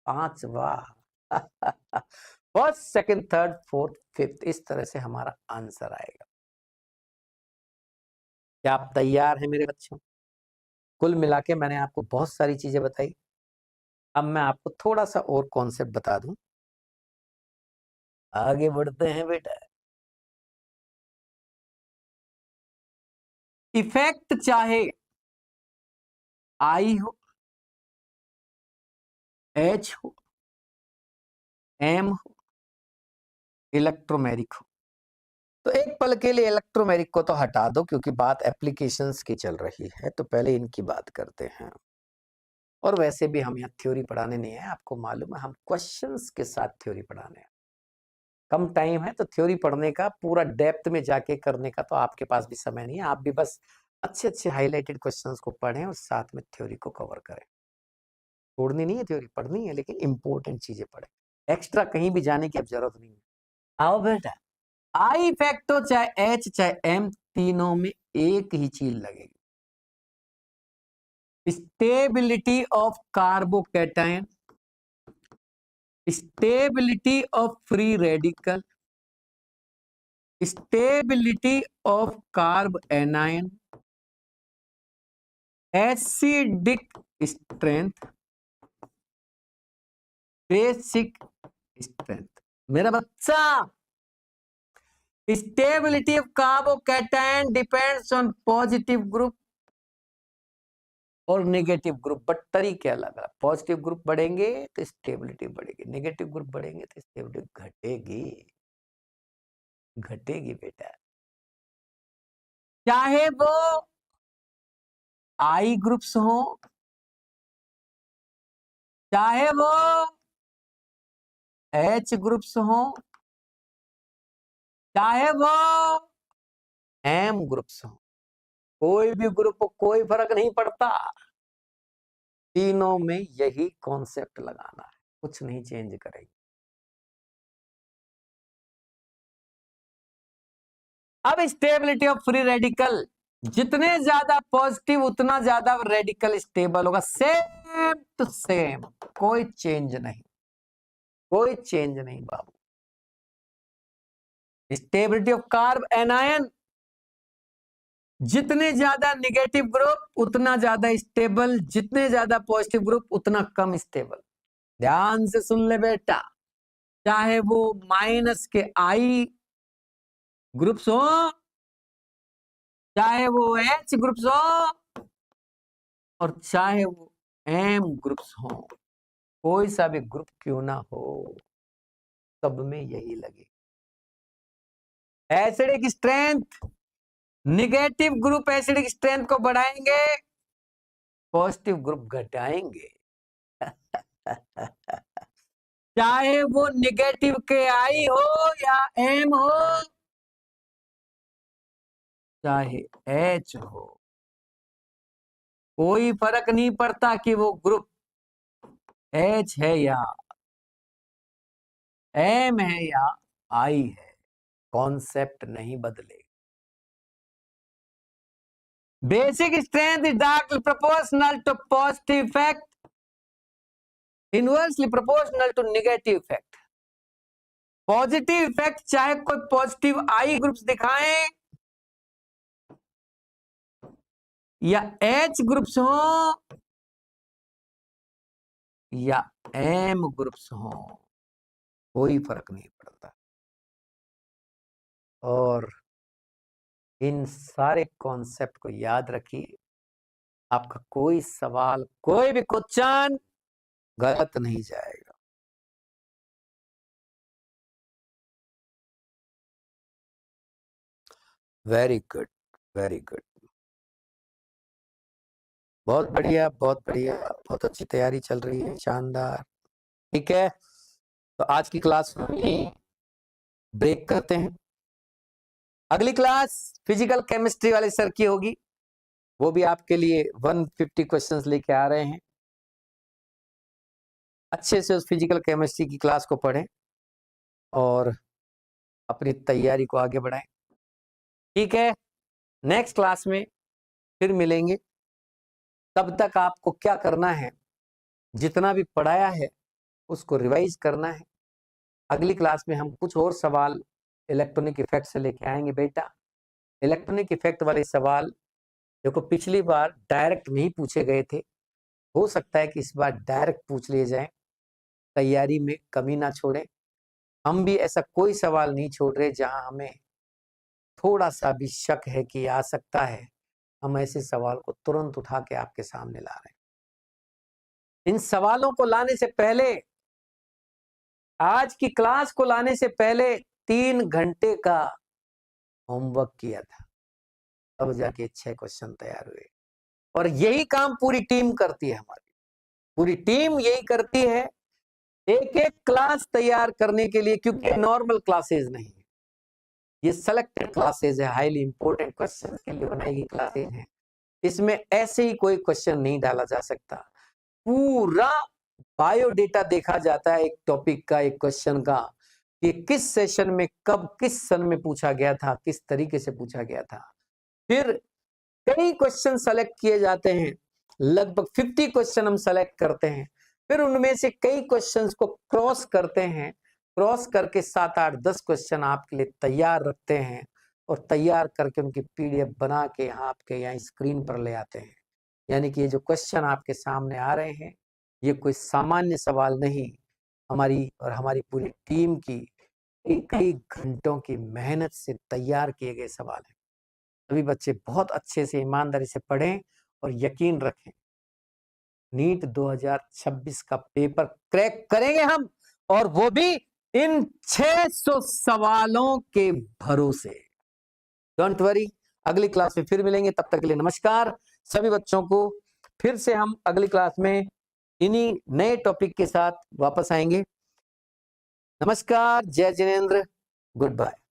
पांचवा। First, second, third, fourth, fifth, इस तरह से हमारा आंसर आएगा। क्या आप तैयार हैं मेरे बच्चों? कुल मिला के मैंने आपको बहुत सारी चीजें बताई। अब मैं आपको थोड़ा सा और कॉन्सेप्ट बता दूं, आगे बढ़ते हैं बेटा। इफेक्ट चाहे आई हो, एच हो, एम हो, इलेक्ट्रोमेरिक हो, तो एक पल के लिए इलेक्ट्रोमेरिक को तो हटा दो, क्योंकि बात एप्लीकेशंस की चल रही है, तो पहले इनकी बात करते हैं। और वैसे भी हम यहाँ थ्योरी पढ़ाने नहीं है, आपको मालूम है, हम क्वेश्चंस के साथ थ्योरी पढ़ाने हैं। कम टाइम है तो थ्योरी पढ़ने का, पूरा डेप्थ में जाके करने का तो आपके पास भी समय नहीं है। आप भी बस अच्छे अच्छे हाईलाइटेड क्वेश्चंस को पढ़ें और साथ में थ्योरी को कवर करें। छोड़नी नहीं है, थ्योरी पढ़नी है, लेकिन इंपॉर्टेंट चीजें पढ़ें। एक्स्ट्रा कहीं भी जाने की अब जरूरत नहीं है। आओ बेटा, आई इफेक्ट हो चाहे एच चाहे एम, तीनों में एक ही चीज लगेगी, stability of carbocation, stability of free radical, stability of carb anion, acidic strength, basic strength. मेरा बच्चा, stability of carbocation depends on positive group और नेगेटिव ग्रुप, बट तरीके अलग अलग। पॉजिटिव ग्रुप बढ़ेंगे तो स्टेबिलिटी बढ़ेगी, नेगेटिव ग्रुप बढ़ेंगे तो स्टेबिलिटी घटेगी, घटेगी बेटा। चाहे वो आई ग्रुप्स हो, चाहे वो एच ग्रुप्स हो, चाहे वो एम ग्रुप्स हो, कोई भी ग्रुप हो, कोई फर्क नहीं पड़ता, तीनों में यही कॉन्सेप्ट लगाना है, कुछ नहीं चेंज करेगी। अब स्टेबिलिटी ऑफ फ्री रेडिकल, जितने ज्यादा पॉजिटिव उतना ज्यादा रेडिकल स्टेबल होगा, सेम टू सेम, कोई चेंज नहीं, कोई चेंज नहीं बाबू। स्टेबिलिटी ऑफ कार्ब एनायन, जितने ज्यादा नेगेटिव ग्रुप उतना ज्यादा स्टेबल, जितने ज्यादा पॉजिटिव ग्रुप उतना कम स्टेबल। ध्यान से सुन ले बेटा, चाहे वो माइनस के आई ग्रुप्स हो, चाहे वो एच ग्रुप्स हो, और चाहे वो एम ग्रुप्स हो, कोई सा भी ग्रुप क्यों ना हो, सब में यही लगे। Acidic strength, negative group acidic strength को बढ़ाएंगे, पॉजिटिव ग्रुप घटाएंगे। चाहे वो नेगेटिव के आई हो या एम हो, चाहे एच हो, कोई फर्क नहीं पड़ता कि वो ग्रुप एच है या एम है या आई है, कॉन्सेप्ट नहीं बदले। Basic strength is directly proportional to positive effect, inversely proportional to negative effect. Positive effect चाहे कोई पॉजिटिव आई ग्रुप्स दिखाएं या एच ग्रुप्स हो या एम ग्रुप्स हो, कोई फर्क नहीं पड़ता। और इन सारे कॉन्सेप्ट को याद रखिए। आपका कोई सवाल, कोई भी क्वेश्चन गलत नहीं जाएगा। वेरी गुड, वेरी गुड, बहुत बढ़िया, बहुत बढ़िया, बहुत अच्छी तैयारी चल रही है, शानदार। ठीक है, तो आज की क्लास में ब्रेक करते हैं। अगली क्लास फिजिकल केमिस्ट्री वाले सर की होगी, वो भी आपके लिए 150 क्वेश्चंस लेके आ रहे हैं। अच्छे से उस फिजिकल केमिस्ट्री की क्लास को पढ़ें और अपनी तैयारी को आगे बढ़ाएं। ठीक है, नेक्स्ट क्लास में फिर मिलेंगे। तब तक आपको क्या करना है, जितना भी पढ़ाया है उसको रिवाइज करना है। अगली क्लास में हम कुछ और सवाल इलेक्ट्रॉनिक इफेक्ट से लेके आएंगे बेटा। इलेक्ट्रॉनिक इफेक्ट वाले सवाल देखो पिछली बार डायरेक्ट नहीं पूछे गए थे, हो सकता है कि इस बार डायरेक्ट पूछ लिए जाएं। तैयारी में कमी ना छोड़ें। हम भी ऐसा कोई सवाल नहीं छोड़ रहे जहां हमें थोड़ा सा भी शक है कि आ सकता है। हम ऐसे सवाल को तुरंत उठा के आपके सामने ला रहे हैं। इन सवालों को लाने से पहले, आज की क्लास को लाने से पहले 3 घंटे का होमवर्क किया था, तब जाके 6 क्वेश्चन तैयार हुए। और यही काम पूरी टीम करती है, हमारी पूरी टीम यही करती है, एक एक क्लास तैयार करने के लिए, क्योंकि नॉर्मल क्लासेस नहीं है, ये सेलेक्टेड क्लासेस है, हाईली इंपॉर्टेंट क्वेश्चन के लिए बनाई गई क्लासेस हैं। इसमें ऐसे ही कोई क्वेश्चन नहीं डाला जा सकता। पूरा बायोडेटा देखा जाता है एक टॉपिक का, एक क्वेश्चन का, कि किस सेशन में कब किस सन में पूछा गया था, किस तरीके से पूछा गया था। फिर कई क्वेश्चन सेलेक्ट किए जाते हैं, लगभग 50 क्वेश्चन हम सेलेक्ट करते हैं। फिर उनमें से कई क्वेश्चंस को क्रॉस करते हैं, क्रॉस करके 7, 8, 10 क्वेश्चन आपके लिए तैयार रखते हैं और तैयार करके उनकी पीडीएफ बना के आपके यहाँ स्क्रीन पर ले आते हैं। यानी कि ये जो क्वेश्चन आपके सामने आ रहे हैं, ये कोई सामान्य सवाल नहीं, हमारी और हमारी पूरी टीम की कई घंटों की मेहनत से तैयार किए गए सवाल हैं। सभी बच्चे बहुत अच्छे से ईमानदारी से पढ़ें और यकीन रखें, नीट 2026 का पेपर क्रैक करेंगे हम, और वो भी इन 600 सवालों के भरोसे। डोंट वरी, अगली क्लास में फिर मिलेंगे। तब तक के लिए नमस्कार सभी बच्चों को। फिर से हम अगली क्लास में इन्हीं नए टॉपिक के साथ वापस आएंगे। नमस्कार, जय जिनेंद्र, गुड बाय।